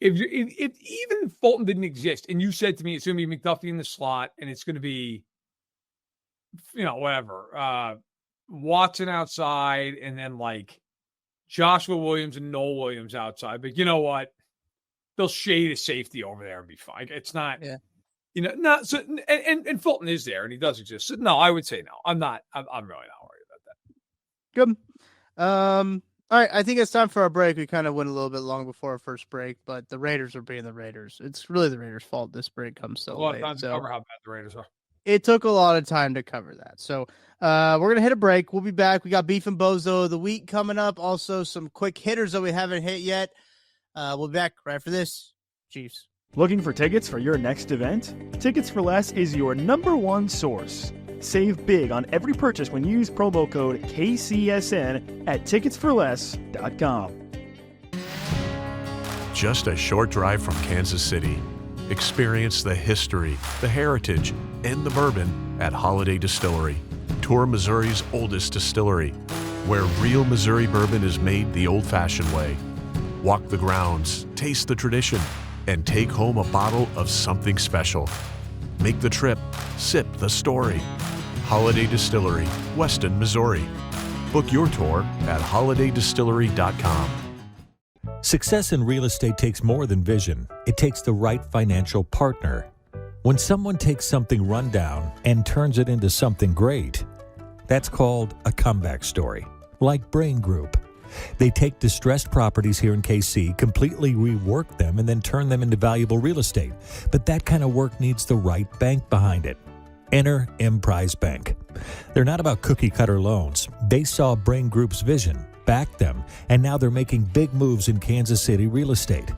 If even Fulton didn't exist, and you said to me it's going to be McDuffie in the slot, and it's going to be, whatever, Watson outside, and then like Joshua Williams and Noel Williams outside. But you know what? They'll shade a safety over there and be fine. It's not, not so. And Fulton is there, and he does exist. So, no, I would say no. I'm not. I'm really not worried about that. Good. All right, I think it's time for our break. We kind of went a little bit long before our first break, but the Raiders are being the Raiders. It's really the Raiders' fault this break comes so late. A lot of time to cover how bad the Raiders are. It took a lot of time to cover that. So we're going to hit a break. We'll be back. We got Beef and Bozo of the week coming up. Also, some quick hitters that we haven't hit yet. We'll be back right after this. Chiefs. Looking for tickets for your next event? Tickets for Less is your #1 source. Save big on every purchase when you use promo code KCSN at ticketsforless.com. Just a short drive from Kansas City. Experience the history, the heritage, and the bourbon at Holiday Distillery. Tour Missouri's oldest distillery, where real Missouri bourbon is made the old-fashioned way. Walk the grounds, taste the tradition, and take home a bottle of something special. Make the trip, sip the story. Holiday Distillery, Weston, Missouri. Book your tour at holidaydistillery.com. Success in real estate takes more than vision. It takes the right financial partner. When someone takes something rundown and turns it into something great, that's called a comeback story, like Brain Group. They take distressed properties here in KC, completely rework them, and then turn them into valuable real estate. But that kind of work needs the right bank behind it. Enter Emprise Bank. They're not about cookie-cutter loans. They saw Brain Group's vision, backed them, and now they're making big moves in Kansas City real estate.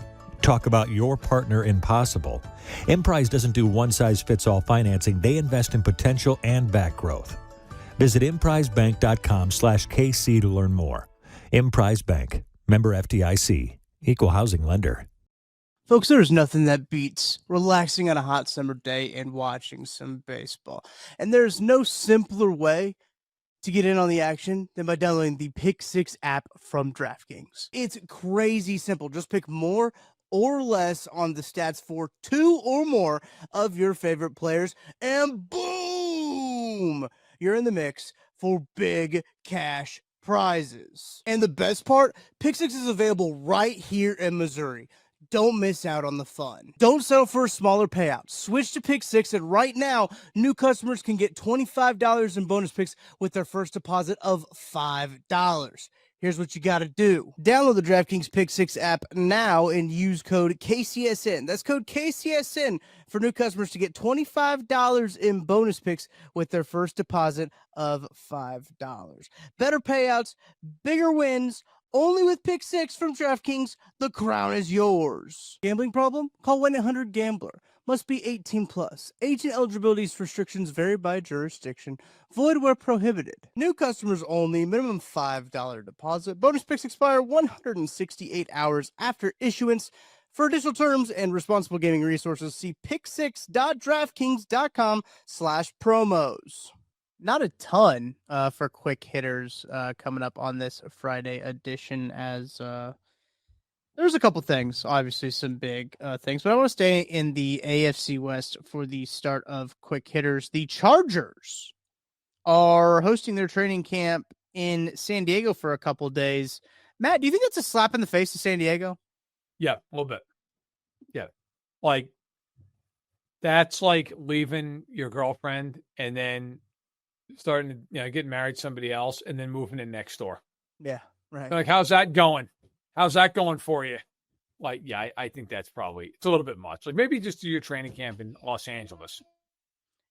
Talk about your partner in possible. Emprise doesn't do one-size-fits-all financing. They invest in potential and back growth. Visit emprisebank.com/KC to learn more. Emprise Bank, member FDIC, equal housing lender. Folks, there's nothing that beats relaxing on a hot summer day and watching some baseball. And there's no simpler way to get in on the action than by downloading the Pick 6 app from DraftKings. It's crazy simple. Just pick more or less on the stats for 2 or more of your favorite players, and boom, you're in the mix for big cash prizes. And the best part, Pick 6 is available right here in Missouri. Don't miss out on the fun. Don't settle for a smaller payout. Switch to Pick 6, and right now, new customers can get $25 in bonus picks with their first deposit of $5. Here's what you got to do. Download the DraftKings Pick 6 app now and use code KCSN. That's code KCSN for new customers to get $25 in bonus picks with their first deposit of $5. Better payouts, bigger wins, only with Pick 6 from DraftKings. The crown is yours. Gambling problem? Call 1-800-GAMBLER. Must be 18 plus. Age and eligibility restrictions vary by jurisdiction. Void where prohibited. New customers only. Minimum $5 deposit. Bonus picks expire 168 hours after issuance. For additional terms and responsible gaming resources, see pick6.draftkings.com/promos. Not a ton for quick hitters coming up on this Friday edition, as there's a couple things, obviously some big things, but I want to stay in the AFC West for the start of quick hitters. The Chargers are hosting their training camp in San Diego for a couple days. Matt, do you think that's a slap in the face to San Diego? Yeah, a little bit. Yeah. Like, that's like leaving your girlfriend and then starting to get married to somebody else and then moving in next door. Yeah, right. Like, how's that going? How's that going for you? Like, yeah, I think that's probably, it's a little bit much. Like, maybe just do your training camp in Los Angeles.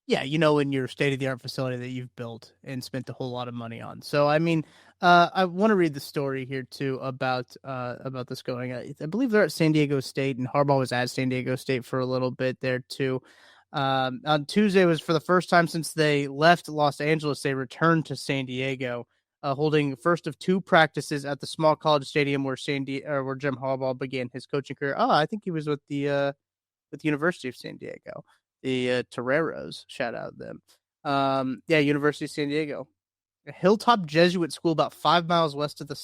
Yeah, in your state-of-the-art facility that you've built and spent a whole lot of money on. So, I mean, I want to read the story here, too, about this going. I believe they're at San Diego State, and Harbaugh was at San Diego State for a little bit there, too. On Tuesday was for the first time since they left Los Angeles, they returned to San Diego, holding first of two practices at the small college stadium where Jim Harbaugh began his coaching career. Oh, I think he was with the University of San Diego, the Toreros. Shout out them. University of San Diego, a hilltop Jesuit school about 5 miles west of the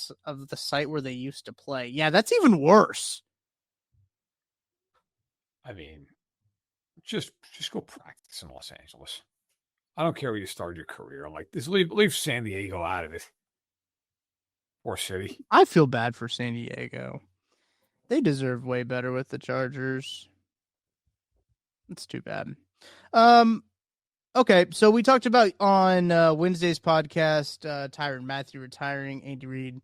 site where they used to play. Yeah, that's even worse. I mean, just go practice in Los Angeles. I don't care where you started your career. Like, just leave San Diego out of it. Poor city. I feel bad for San Diego. They deserve way better with the Chargers. It's too bad. Okay, so we talked about on Wednesday's podcast, Tyrann Mathieu retiring. Andy Reid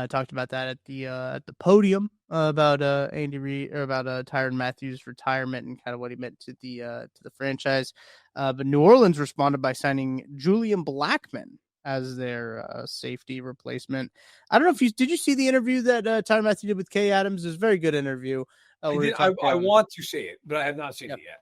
talked about that at the podium about Andy Reid, or about Tyrann Mathieu's retirement and kind of what he meant to the franchise. But New Orleans responded by signing Julian Blackmon as their safety replacement. I don't know if did you see the interview that Tyrann Mathieu did with Kay Adams? It was a very good interview. I want to see it, but I have not seen it yet.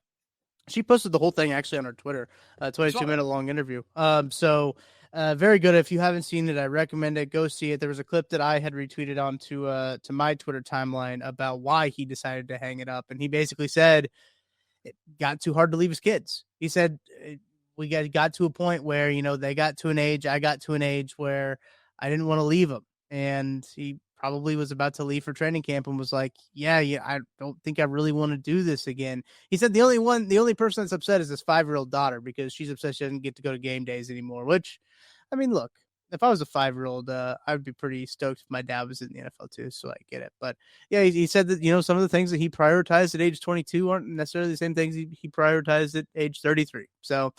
She posted the whole thing actually on her Twitter, 22-minute long interview. So very good. If you haven't seen it, I recommend it. Go see it. There was a clip that I had retweeted onto to my Twitter timeline about why he decided to hang it up. And he basically said it got too hard to leave his kids. He said we got to a point where, they got to an age, I got to an age where I didn't want to leave them. And he probably was about to leave for training camp and was like, yeah, I don't think I really want to do this again. He said the only person that's upset is his 5-year-old daughter, because she's upset she doesn't get to go to game days anymore, which, I mean, look, if I was a 5-year-old, I would be pretty stoked if my dad was in the NFL too, so I get it. But yeah, he said that, some of the things that he prioritized at age 22 aren't necessarily the same things he prioritized at age 33. So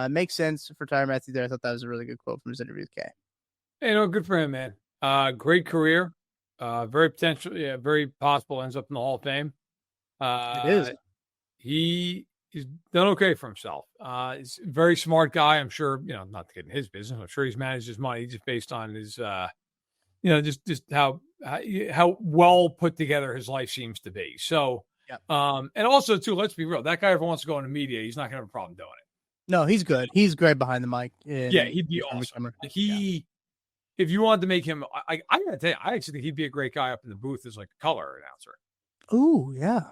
makes sense for Tyrann Mathieu there. I thought that was a really good quote from his interview with Kay. Hey, good for him, man. Great career. Very very possible ends up in the Hall of Fame. It is. He's done okay for himself. He's a very smart guy. I'm sure, not to get in his business, I'm sure he's managed his money just based on his, just how well put together his life seems to be. So, and also too, let's be real. That guy ever wants to go into media, he's not going to have a problem doing it. No, he's good. He's great behind the mic. He'd be awesome. If you wanted to make him, I gotta tell you, I actually think he'd be a great guy up in the booth as like a color announcer. Ooh, yeah.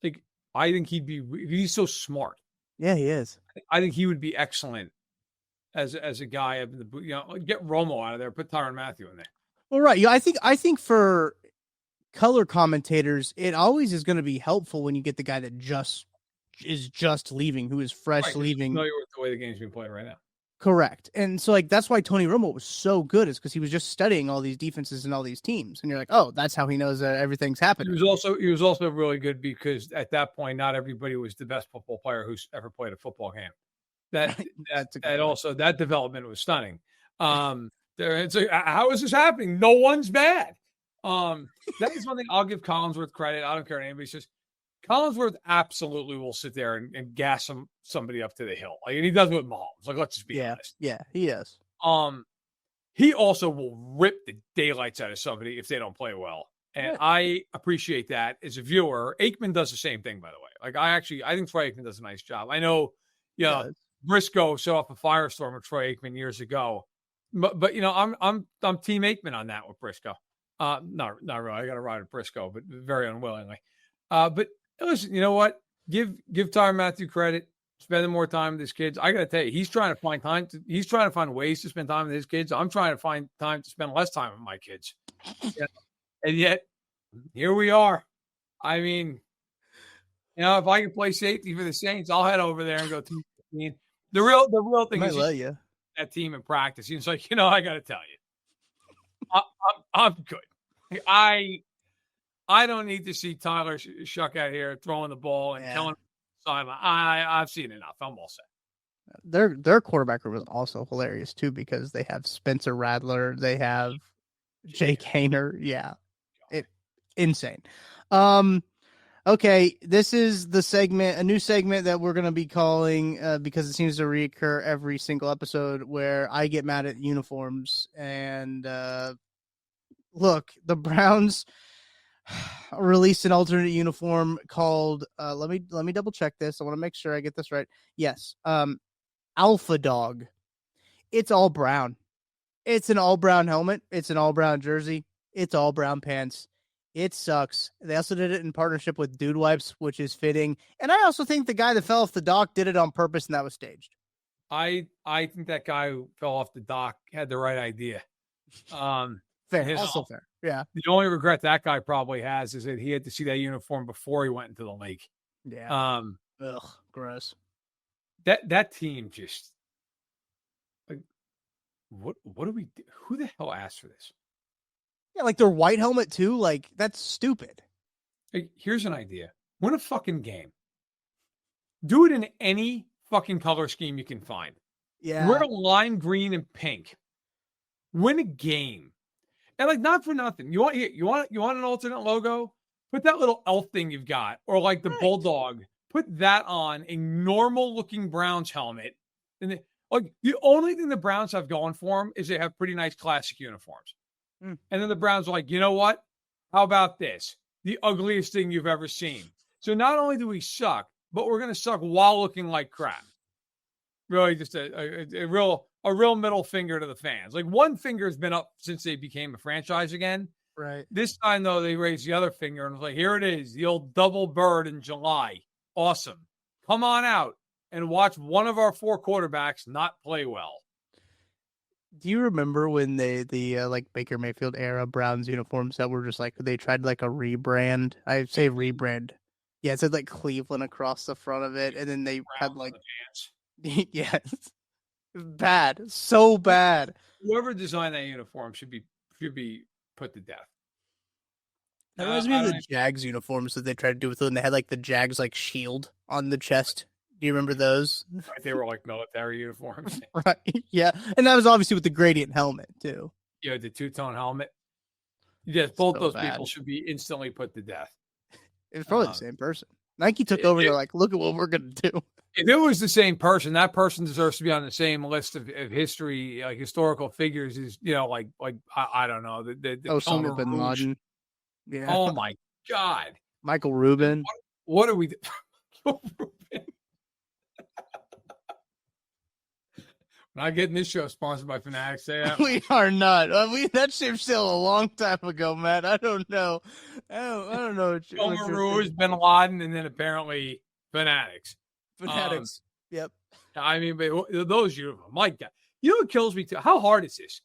Like, I think he's so smart. Yeah, he is. I think he would be excellent as a guy up in the booth. Get Romo out of there, put Tyrann Mathieu in there. Well, right. Yeah, I think for color commentators, it always is going to be helpful when you get the guy that is just leaving, who is fresh leaving. Familiar with the way the game's being played right now. Correct. And so, that's why Tony Romo was so good, is because he was just studying all these defenses and all these teams. And you're like, oh, that's how he knows that everything's happening. He was also really good because at that point, not everybody was the best football player who's ever played a football game. That development was stunning. How is this happening? No one's bad. That is one thing I'll give Collinsworth credit. I don't care what anybody says. Collinsworth absolutely will sit there and gas somebody up to the hill. Like, and he does it with Mahomes. Like, let's just be honest. Yeah, he does. He also will rip the daylights out of somebody if they don't play well. And I appreciate that as a viewer. Aikman does the same thing, by the way. Like, I think Troy Aikman does a nice job. I know, Briscoe set off a firestorm with Troy Aikman years ago. But I'm Team Aikman on that with Briscoe. Not really. I got to ride a Briscoe, but very unwillingly. But listen, you know what? Give Tyrann Mathieu credit. Spending more time with his kids. I got to tell you, he's trying to find time. He's trying to find ways to spend time with his kids. I'm trying to find time to spend less time with my kids. Yeah. And yet, here we are. I mean, if I can play safety for the Saints, I'll head over there and go 2-15. The real thing is that team in practice. It's like, I got to tell you, I'm good. I don't need to see Tyler Shuck out here throwing the ball and killing. I've seen enough. I'm all set. Their quarterback room is also hilarious too because they have Spencer Rattler, they have Jake Hayner. Yeah, insane. Okay, this is a new segment that we're gonna be calling because it seems to reoccur every single episode where I get mad at uniforms and look, the Browns released an alternate uniform called let me double check this. I want to make sure I get this right. Yes. Alpha Dog. It's all brown. It's an all brown helmet. It's an all brown jersey. It's all brown pants. It sucks. They also did it in partnership with Dude Wipes, which is fitting. And I also think the guy that fell off the dock did it on purpose and that was staged. I think that guy who fell off the dock had the right idea. Fair. Also fair. Yeah. The only regret that guy probably has is that he had to see that uniform before he went into the league. Yeah. Ugh, gross. That team just like what do we do? Who the hell asked for this? Yeah, like their white helmet too. Like that's stupid. Like, here's an idea. Win a fucking game. Do it in any fucking color scheme you can find. Yeah. Wear lime green and pink. Win a game. And like not for nothing. You want an alternate logo? Put that little elf thing you've got, or like the bulldog. Put that on a normal looking Browns helmet. And the only thing the Browns have going for them is they have pretty nice classic uniforms. And then the Browns are like, you know what? How about this? The ugliest thing you've ever seen. So not only do we suck, but we're going to suck while looking like crap. Really, just a real middle finger to the fans. Like one finger has been up since they became a franchise again. Right. This time, though, they raised the other finger and was like, here it is, the old double bird in July. Awesome. Come on out and watch one of our 4 quarterbacks not play well. Do you remember when the like Baker Mayfield era Browns uniforms that were just like they tried like a rebrand? I say rebrand. Yeah, it said like Cleveland across the front of it, and then they had like yes, bad, so bad. Whoever designed that uniform should be put to death. That reminds me of the Jags uniforms that they tried to do with it, and they had like the Jags like shield on the chest. Do you remember those? Right, they were like military uniforms. Right. Yeah. And that was obviously with the gradient helmet too. Yeah, the two-tone helmet. Yes, both those people should be instantly put to death. It's probably the same person. Nike took over. They're like, look at what we're going to do. If it was the same person, that person deserves to be on the same list of history, like historical figures. Is like I don't know the Osama bin Laden. Yeah. Oh my God. Michael Rubin. What are we? Not getting this show sponsored by Fanatics. Say that. We are not. That ship sailed a long time ago, Matt. I don't know. I don't know. Rouge, Bin Laden, and then apparently Fanatics. Yep. I mean, but those uniforms, my God. You know what kills me too? How hard is this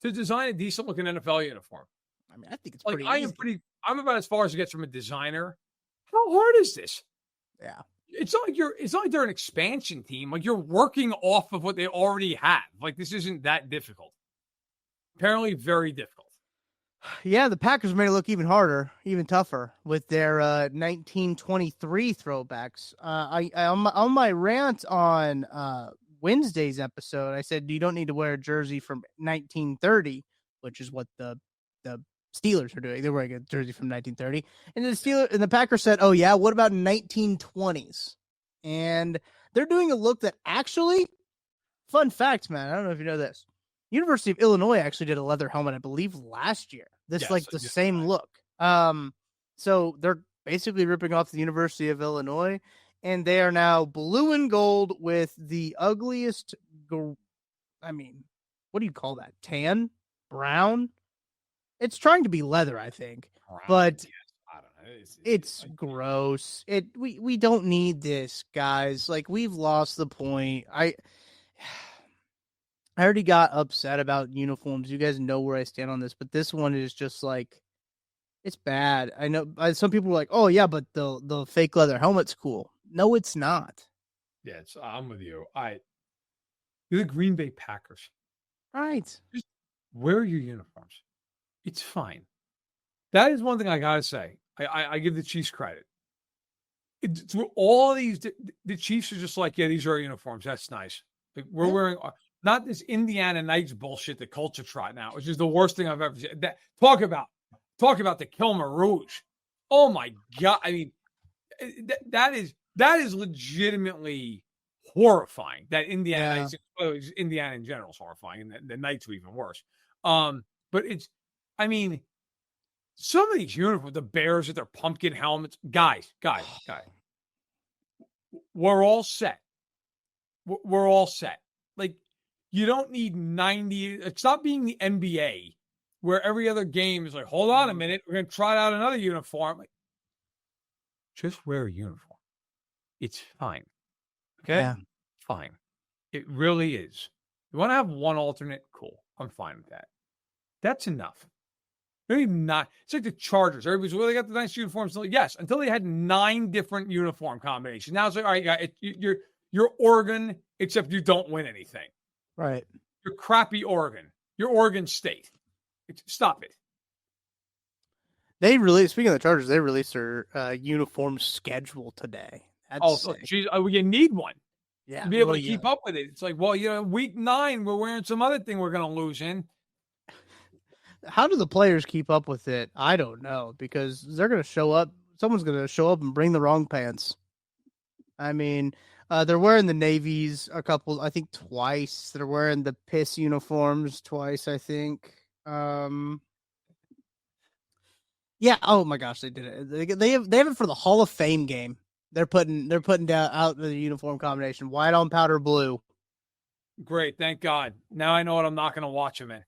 to design a decent looking NFL uniform? I mean, I think it's like pretty easy. I'm about as far as it gets from a designer. How hard is this? Yeah. It's not like they're an expansion team. Like you're working off of what they already have. Like this isn't that difficult. Apparently very difficult. Yeah, the Packers made it look even harder, even tougher with their 1923 throwbacks. On my rant on Wednesday's episode, I said you don't need to wear a jersey from 1930, which is what the Steelers are doing. They're wearing a jersey from 1930. And the Packers said, oh yeah, what about 1920s? And they're doing a look that actually, fun fact, man, I don't know if you know this. University of Illinois actually did a leather helmet, I believe, last year. Same look. So they're basically ripping off the University of Illinois, and they are now blue and gold with the ugliest, what do you call that? Tan? Brown? It's trying to be leather, I think, Brown, but yes. I don't know. it's gross. We don't need this, guys. Like, we've lost the point. I already got upset about uniforms. You guys know where I stand on this, but this one is just like, it's bad. I know some people were like, "Oh yeah, but the fake leather helmet's cool." No, it's not. Yeah, I'm with you. You're the Green Bay Packers. Right. Just wear your uniforms. It's fine. That is one thing I gotta say. I give the Chiefs credit. Through all these, the Chiefs are just like, yeah, these are our uniforms. That's nice. Like, we're wearing not this Indiana Nights bullshit that culture trot now, which is the worst thing I've ever seen. Talk about the Kilmer Rouge. Oh my God! I mean, that is legitimately horrifying. That Indiana Nights, Indiana in general is horrifying, and the Knights are even worse. But I mean, some of these uniforms, the Bears with their pumpkin helmets, guys, we're all set. We're all set. Like, you don't need 90. It's not being the NBA where every other game is like, hold on a minute, we're going to try out another uniform. Like, just wear a uniform. It's fine. Okay? Yeah. Fine. It really is. You want to have one alternate? Cool. I'm fine with that. That's enough. Maybe not. It's like the Chargers. Everybody's, well, they got the nice uniforms. Yes, until they had 9 different uniform combinations. Now it's like, all right, guys, you're Oregon, except you don't win anything. Right. You're crappy Oregon. You're Oregon State. Stop it. Speaking of the Chargers, they released their uniform schedule today. Geez, you need one. Yeah. To be able to keep up with it. It's like, well, week 9, we're wearing some other thing we're going to lose in. How do the players keep up with it? I don't know, because they're going to show up. Someone's going to show up and bring the wrong pants. I mean, they're wearing the navies I think twice. They're wearing the piss uniforms twice, I think. Yeah. Oh my gosh, they did it. They have it for the Hall of Fame game. They're putting down out the uniform combination, white on powder blue. Great, thank God. Now I know what I'm not going to watch them in.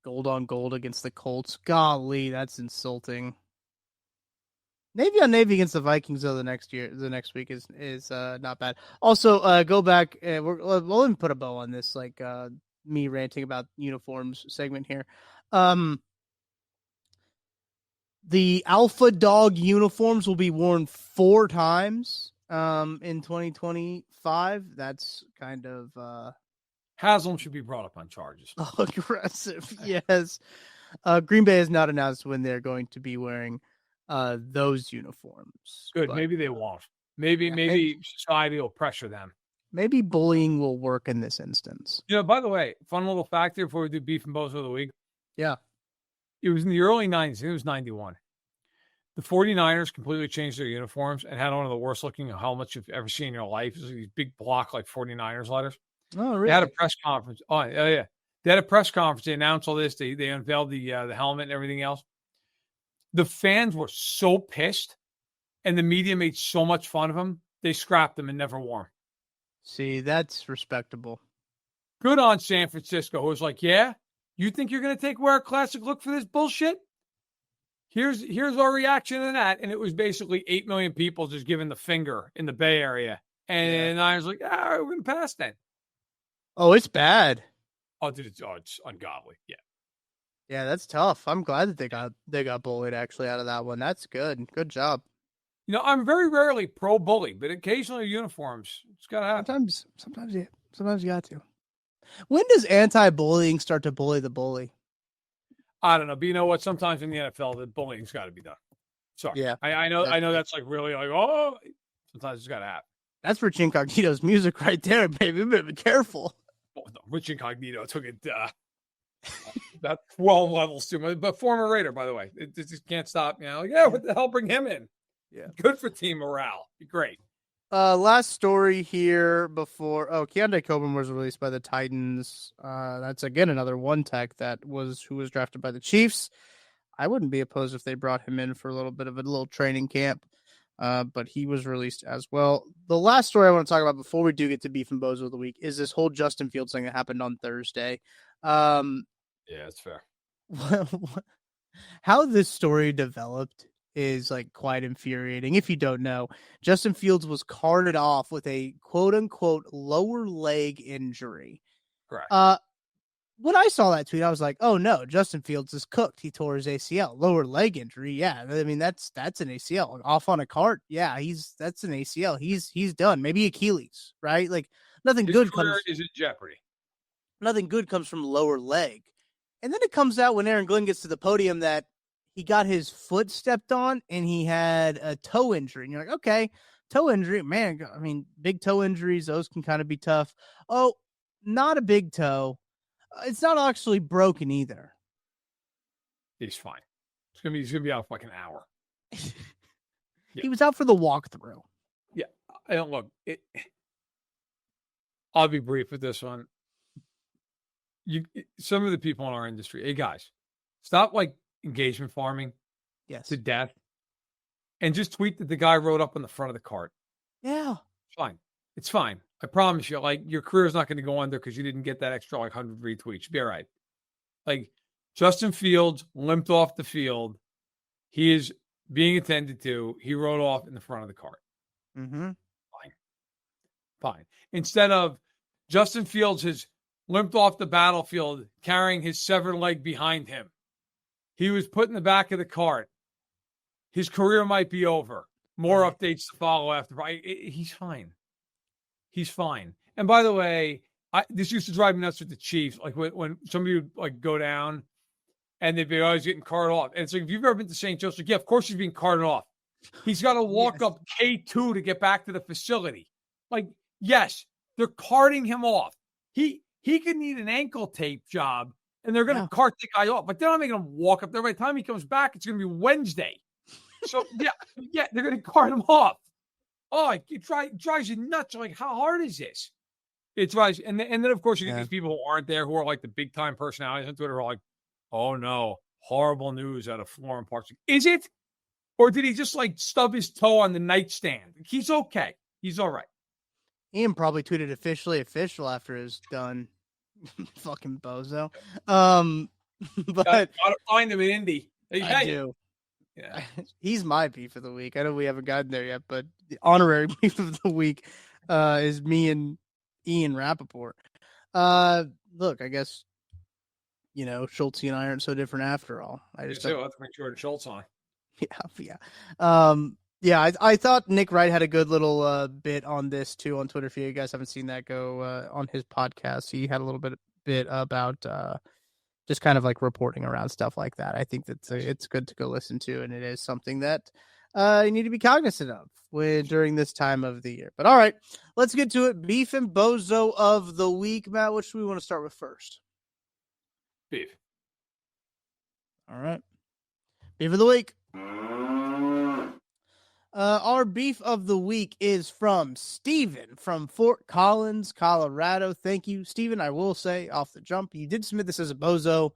Gold on gold against the Colts. Golly, that's insulting. Navy on Navy against the Vikings, though, the next week is not bad. Also, go back. We'll even put a bow on this, like me ranting about uniforms segment here. The Alpha Dog uniforms will be worn 4 times in 2025. That's kind of Haslam should be brought up on charges. Aggressive, yes. Green Bay has not announced when they're going to be wearing those uniforms. Good. Maybe they won't. Maybe society will pressure them. Maybe bullying will work in this instance. By the way, fun little fact here before we do Beef and Bozo of the Week. Yeah. It was in the early 90s. It was 91. The 49ers completely changed their uniforms and had one of the worst looking helmets you've ever seen in your life. It was these big block, like 49ers letters. Oh, really? They had a press conference. Oh, yeah. They had a press conference. They announced all this. They unveiled the helmet and everything else. The fans were so pissed, and the media made so much fun of them, they scrapped them and never wore them. See, that's respectable. Good on San Francisco, who was like, yeah, you think you're going to wear a classic look for this bullshit? Here's our reaction to that. And it was basically 8 million people just giving the finger in the Bay Area. And I was like, all right, we're going to pass then. Oh, it's bad. Oh, dude, it's ungodly. Yeah. Yeah, that's tough. I'm glad that they got bullied actually out of that one. That's good. Good job. I'm very rarely pro bully, but occasionally uniforms. It's got to happen. Sometimes you got to. When does anti-bullying start to bully the bully? I don't know, but you know what? Sometimes in the NFL, the bullying's got to be done. Sorry. Yeah. I know that's like really like, oh, sometimes it's got to happen. That's Rich Incognito's music right there, baby. Be careful. Oh, no, Rich Incognito took it about 12 levels too much, but former Raider, by the way. It just can't stop. What the hell? Bring him in. Yeah. Good for team morale. Be great. Last story here before. Keontae Coburn was released by the Titans. That's again another one tech who was drafted by the Chiefs. I wouldn't be opposed if they brought him in for a little bit of a little training camp. But he was released as well. The last story I want to talk about before we do get to Beef and Bozo of the Week is this whole Justin Fields thing that happened on Thursday. Yeah, that's fair. how this story developed is like quite infuriating. If you don't know, Justin Fields was carted off with a quote unquote lower leg injury. Correct. When I saw that tweet, I was like, "Oh no, Justin Fields is cooked. He tore his ACL, lower leg injury. Yeah, I mean that's an ACL off on a cart. Yeah, that's an ACL. He's done. Maybe Achilles, right? Like nothing His good career comes. is in jeopardy. Nothing good comes from lower leg. And then it comes out when Aaron Glenn gets to the podium that he got his foot stepped on and he had a toe injury. And you're like, okay, toe injury, man. I mean, big toe injuries, those can kind of be tough. Oh, not a big toe. It's not actually broken either. He's fine. He's gonna be out for like an hour. He was out for the walkthrough. Yeah, I don't look. I'll be brief with this one. Some of the people in our industry, hey guys, stop like engagement farming Yes. to death, and just tweet that the guy rode up on the front of the cart. Yeah. It's fine. It's fine. I promise you. Like your career is not going to go under because you didn't get that extra like 100 retweets. You'll be all right. Like Justin Fields limped off the field. He is being attended to. He rode off in the front of the cart. Mm-hmm. Fine. Instead of Justin Fields has limped off the battlefield carrying his severed leg behind him. He was put in the back of the cart. His career might be over. More updates to follow after. He's fine. He's fine. And by the way, this used to drive me nuts with the Chiefs. Like when somebody would like go down and they'd be always getting carted off. And it's like, if you've ever been to St. Joe's, like, yeah, of course he's being carted off. He's got to walk up K2 to get back to the facility. Like, yes, they're carting him off. He could need an ankle tape job, and they're going to cart the guy off. But they're not making him walk up there. By the time he comes back, it's going to be Wednesday. So, yeah, they're going to cart him off. Oh, it drives you nuts. Like, how hard is this? It drives, and then of course you get these people who aren't there, who are like the big time personalities on Twitter, who are like, "Oh no, horrible news out of Florham Park." Is it, or did he just like stub his toe on the nightstand? He's okay. He's all right. Ian probably tweeted official after his done. Fucking bozo. But gotta find him in Indy. I do. Yeah. He's my beef of the week. I know we haven't gotten there yet, but the honorary beef of the week is me and Ian Rappaport. Look, I guess, Schultz and I aren't so different after all. I just have to bring Jordan Schultz on. Yeah. I thought Nick Wright had a good little bit on this too on Twitter. If you guys haven't seen that, go on his podcast. He had a little bit about just kind of like reporting around stuff like that. I think that it's good to go listen to, and it is something that you need to be cognizant of during this time of the year. But all right, let's get to it. Beef and Bozo of the week. Matt, which do we want to start with first? Beef. All right. Beef of the week. Our beef of the week is from Steven from Fort Collins, Colorado. Thank you, Steven. I will say off the jump, you did submit this as a bozo,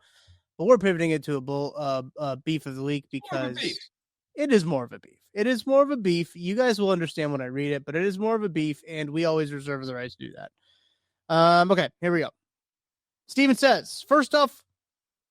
but we're pivoting it to a beef of the week because it is more of a beef. It is more of a beef. You guys will understand when I read it, but it is more of a beef, and we always reserve the right to do that. Okay, here we go. Steven says, first off,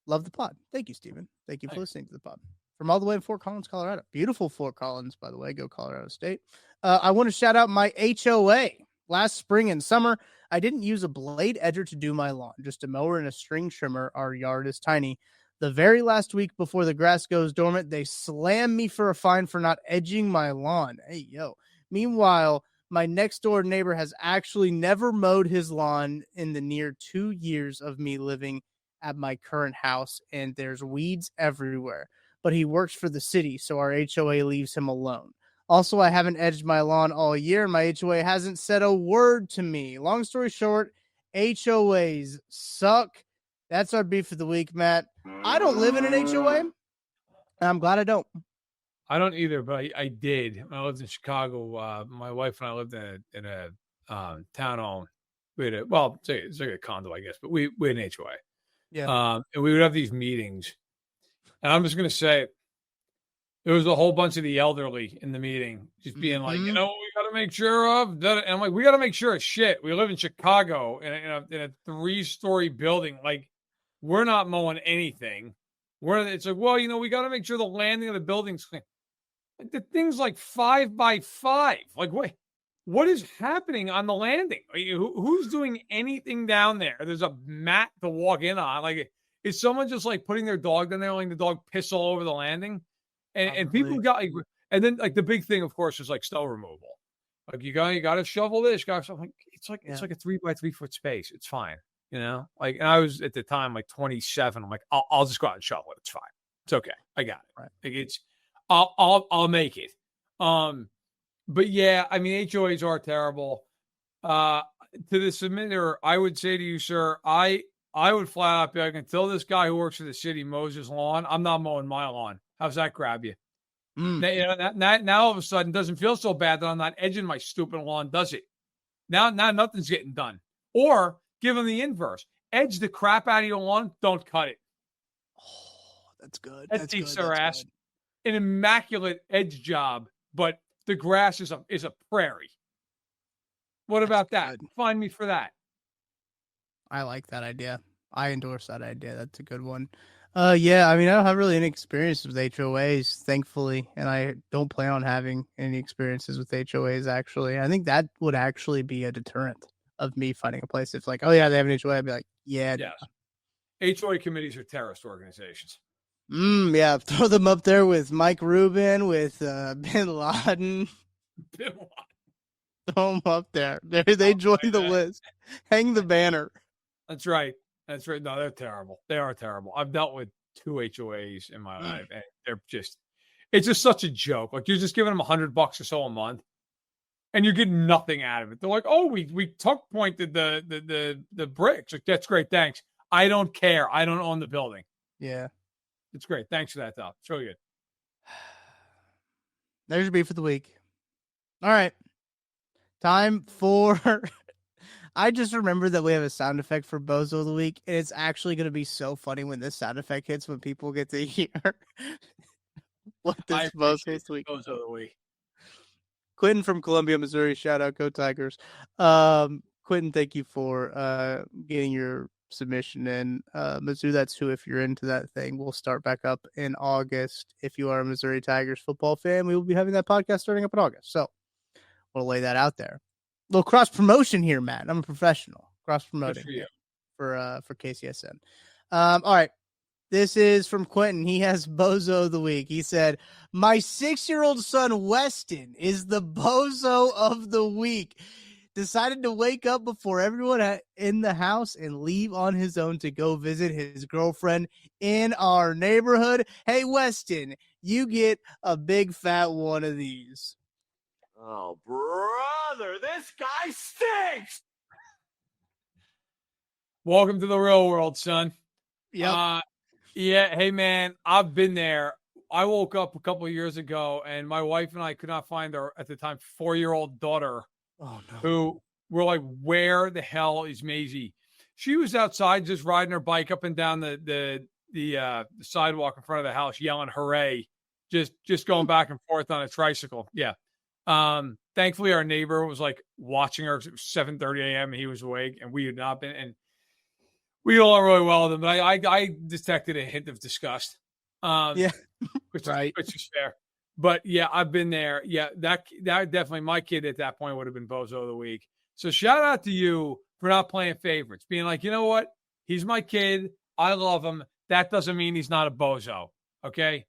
love the pod. Thank you, Steven. Thank you for listening to the pod. From all the way in Fort Collins, Colorado. Beautiful Fort Collins, by the way. Go Colorado State. I want to shout out my HOA. Last spring and summer, I didn't use a blade edger to do my lawn. Just a mower and a string trimmer. Our yard is tiny. The very last week before the grass goes dormant, they slammed me for a fine for not edging my lawn. Hey, yo. Meanwhile, my next door neighbor has actually never mowed his lawn in the near 2 years of me living at my current house, and there's weeds everywhere. But he works for the city, so our HOA leaves him alone. Also, I haven't edged my lawn all year, and my HOA hasn't said a word to me. Long story short, HOAs suck. That's our beef of the week, Matt. I don't live in an HOA, and I'm glad I don't. I don't either, but I did. When I lived in Chicago, my wife and I lived in a town-owned. It's like a condo, I guess, but we had an HOA. Yeah. And we would have these meetings. And I'm just going to say, there was a whole bunch of the elderly in the meeting just being like, we got to make sure of that. And I'm like, we got to make sure of shit. We live in Chicago in a 3-story building. Like, we're not mowing anything. It's like, well, we got to make sure the landing of the building's clean. The thing's like 5 by 5. Like, what is happening on the landing? Who's doing anything down there? There's a mat to walk in on. Like, is someone just like putting their dog down there, letting the dog piss all over the landing? And people got like, and then like the big thing, of course, is like snow removal. Like you got to shovel this, guys. Like it's like a 3 by 3 foot space. It's fine, Like, and I was at the time like 27. I'm like, I'll just go out and shovel it. It's fine. It's okay. I got it. Right. Like I'll make it. But yeah, I mean, HOAs are terrible. To the submitter, I would say to you, sir, I would flat out be like, until this guy who works for the city mows his lawn, I'm not mowing my lawn. How's that grab you? Now all of a sudden it doesn't feel so bad that I'm not edging my stupid lawn, does it? Now nothing's getting done. Or give them the inverse. Edge the crap out of your lawn, don't cut it. Oh, that's good. That beats their ass. An immaculate edge job, but the grass is a prairie. What about that? Find me for that. I like that idea. I endorse that idea. That's a good one. Yeah, I mean, I don't have really any experience with HOAs, thankfully, and I don't plan on having any experiences with HOAs, actually. I think that would actually be a deterrent of me finding a place. If like, oh yeah, they have an HOA, I'd be like, yeah. Yes. HOA committees are terrorist organizations. Yeah, throw them up there with Mike Rubin, with Bin Laden. Bin Laden. Throw them up there. They join the list. Hang the banner. That's right. That's right. No, they're terrible. They are terrible. I've dealt with 2 HOAs in my life, and it's just such a joke. Like, you're just giving them $100 or so a month, and you're getting nothing out of it. They're like, oh, we tuck pointed the bricks. Like, that's great. Thanks. I don't care. I don't own the building. Yeah. It's great. Thanks for that, though. It's really good. There's your beef for the week. All right. Time for... I just remember that we have a sound effect for Bozo of the Week, and it's actually going to be so funny when this sound effect hits, when people get to hear what this Bozo of the Week. Bozo of the Week. Quentin from Columbia, Missouri. Shout out, go Tigers. Quentin, thank you for getting your submission in. Mizzou, that's who, if you're into that thing, we'll start back up in August. If you are a Missouri Tigers football fan, we will be having that podcast starting up in August. So we'll lay that out there. Little cross promotion here, Matt. I'm a professional. Cross promoting for KCSN. All right. This is from Quentin. He has Bozo of the Week. He said, my 6-year-old son, Weston, is the Bozo of the Week. Decided to wake up before everyone in the house and leave on his own to go visit his girlfriend in our neighborhood. Hey, Weston, you get a big fat one of these. Oh, brother, this guy stinks. Welcome to the real world, son. Yeah. Yeah. Hey, man, I've been there. I woke up a couple of years ago, and my wife and I could not find our, at the time, 4-year-old daughter. Oh, no. Who were like, where the hell is Maisie? She was outside just riding her bike up and down the sidewalk in front of the house, yelling hooray, just going back and forth on a tricycle. Yeah. Thankfully our neighbor was like watching her. It was 7:30 a.m. and he was awake, and we had not been, and we all are really well with him, but I detected a hint of disgust. Which is fair. But yeah, I've been there. Yeah, that definitely, my kid at that point would have been Bozo of the Week. So shout out to you for not playing favorites, being like, you know what? He's my kid. I love him. That doesn't mean he's not a bozo. Okay.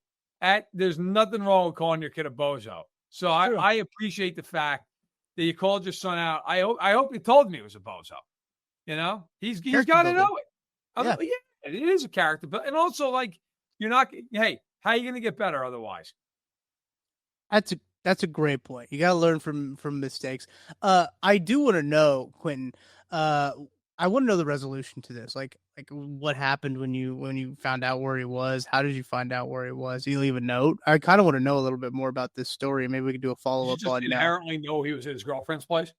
There's nothing wrong with calling your kid a bozo. So I appreciate the fact that you called your son out. I hope you told him he was a bozo. You know, he's got to know it. Yeah, it is a character, but, and also, like, you're not, hey, how are you going to get better otherwise? That's a great point. You got to learn from mistakes. I do want to know, Quentin, I want to know the resolution to this. Like what happened when you found out where he was? How did you find out where he was? Did you leave a note? I kind of want to know a little bit more about this story. Maybe we could do a follow-up on that. Inherently know he was at his girlfriend's place.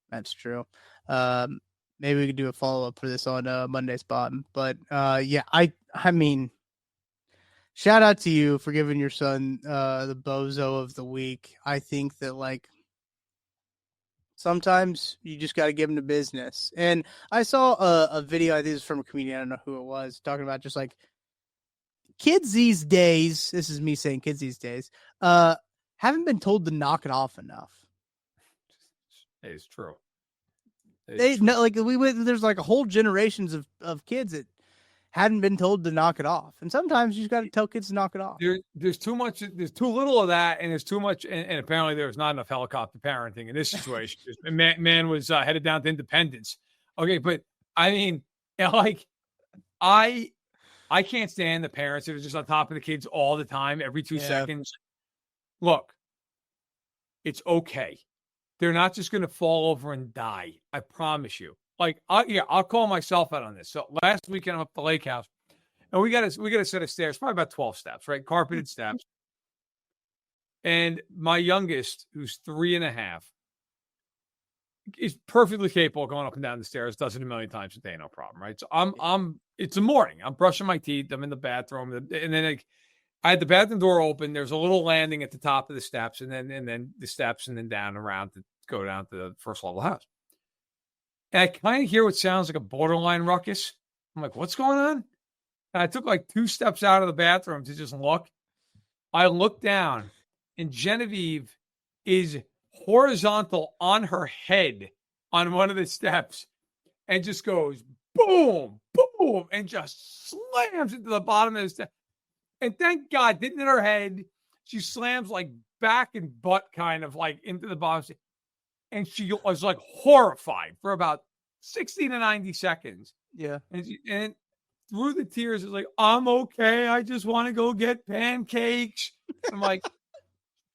That's true. Maybe we could do a follow-up for this on Monday's Bottom. But yeah, I mean, shout out to you for giving your son the Bozo of the Week. I think that, like, sometimes you just got to give him the business. And I saw a video, I think it was from a comedian, I don't know who it was, talking about just like kids these days, this is me saying kids these days, haven't been told to knock it off enough. It's true. There's like a whole generations of kids that hadn't been told to knock it off. And sometimes you just got to tell kids to knock it off. There's too much, there's too little of that, and there's too much, and apparently there's not enough helicopter parenting in this situation. Man was headed down to Independence. Okay, but I mean, like, I can't stand the parents that are just on top of the kids all the time, every 2 seconds. Look, it's okay. They're not just going to fall over and die. I promise you. Like, I'll call myself out on this. So last weekend I'm up at the lake house, and we got a set of stairs, probably about 12 steps, right? Carpeted steps. And my youngest, who's 3.5, is perfectly capable of going up and down the stairs, does it a million times a day, no problem, right? So it's the morning. I'm brushing my teeth. I'm in the bathroom, and then I had the bathroom door open. There's a little landing at the top of the steps, and then the steps, and then down around to go down to the first level house. And I kind of hear what sounds like a borderline ruckus. I'm like, what's going on? And I took like 2 steps out of the bathroom to just look. I look down, and Genevieve is horizontal on her head on one of the steps and just goes boom, boom, and just slams into the bottom of the step. And thank God, didn't hit her head. She slams like back and butt kind of like into the bottom. And she was like horrified for about 60 to 90 seconds. Yeah. And through the tears, it's like, I'm okay. I just want to go get pancakes. I'm like,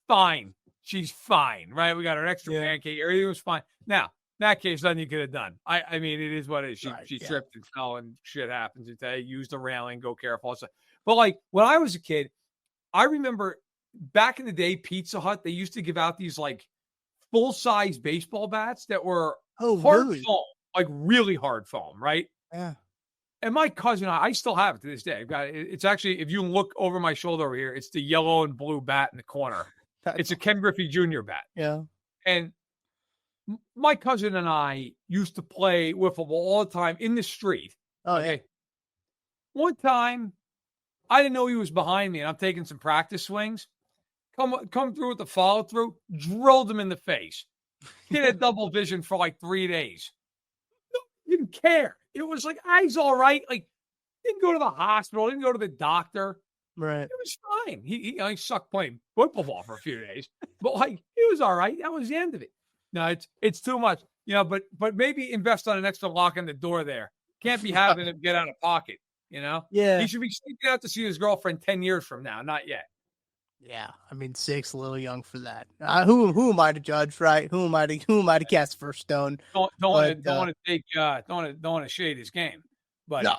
fine. She's fine, right? We got her extra pancake. Everything was fine. Now, in that case, nothing you could have done. I mean, it is what it is. She tripped and fell, and shit happens. Use the railing, go careful. But like when I was a kid, I remember back in the day, Pizza Hut, they used to give out these like full-size baseball bats that were hard foam, like really hard foam, right? Yeah. And my cousin, I still have it to this day. I've got it. It's actually, if you look over my shoulder over here, it's the yellow and blue bat in the corner. It's a Ken Griffey Jr. bat. Yeah. And my cousin and I used to play wiffle ball all the time in the street. Oh, okay. One time, I didn't know he was behind me, and I'm taking some practice swings. Come through with the follow through, drilled him in the face. Did a double vision for like 3 days. Didn't care. It was like, he's all right. Like, didn't go to the hospital, didn't go to the doctor. Right. It was fine. He sucked playing football for a few days, but like, it was all right. That was the end of it. No, it's too much, but maybe invest on an extra lock on the door there. Can't be having him get out of pocket, Yeah. He should be sneaking out to see his girlfriend 10 years from now. Not yet. Yeah. I mean, 6, a little young for that. Who am I to judge, right? Who am I to cast first stone? Don't want to shade his game, but no.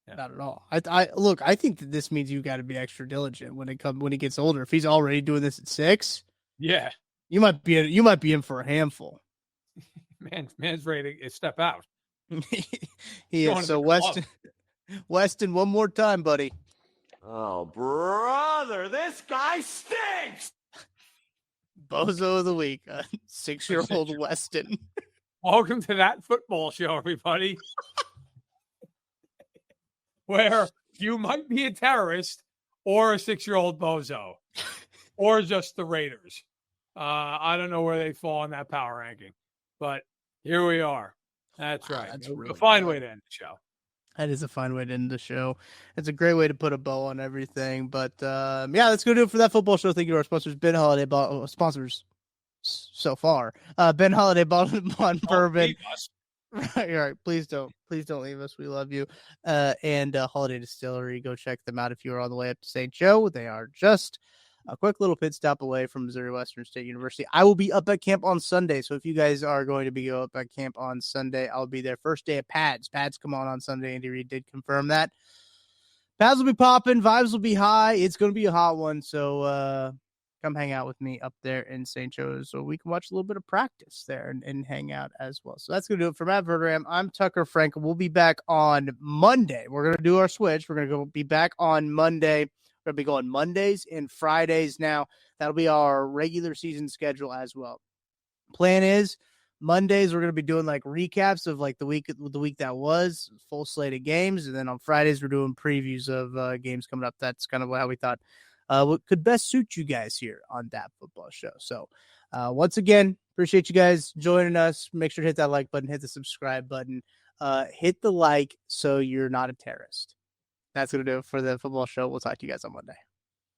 Yeah. Not at all. I think that this means you got to be extra diligent when he gets older. If he's already doing this at 6, yeah, you might be in for a handful. Man's ready to step out. He is. So Weston, one more time, buddy. Oh, brother, this guy stinks. Bozo of the week, 6-year-old Weston. Welcome to That Football Show, everybody. Where you might be a terrorist or a 6-year-old bozo or just the Raiders. I don't know where they fall in that power ranking, but here we are. That's right. That's really a fine way to end the show. That is a fine way to end the show. It's a great way to put a bow on everything. But let's go do it for That Football Show. Thank you to our sponsors, Ben Holiday, sponsors so far. Ben Holiday, Bottled and Bond Bourbon. Right. Please don't leave us. We love you. And Holiday Distillery. Go check them out if you are on the way up to St. Joe. They are just a quick little pit stop away from Missouri Western State University. I will be up at camp on Sunday. So if you guys are going to be up at camp on Sunday, I'll be there. First day of pads. Pads come on Sunday. Andy Reid did confirm that. Pads will be popping. Vibes will be high. It's going to be a hot one. So come hang out with me up there in St. Joe's so we can watch a little bit of practice there and hang out as well. So that's going to do it for Matt Verderame. I'm Tucker Franklin. We'll be back on Monday. We're going to do our switch. We're going to be back on Monday. We're going to be going Mondays and Fridays now. That'll be our regular season schedule as well. Plan is Mondays, we're going to be doing like recaps of like the week that was, full slate of games. And then on Fridays, we're doing previews of games coming up. That's kind of how we thought what could best suit you guys here on That Football Show. So once again, appreciate you guys joining us. Make sure to hit that like button, hit the subscribe button, hit the like so you're not a terrorist. That's going to do it for the football show. We'll talk to you guys on Monday.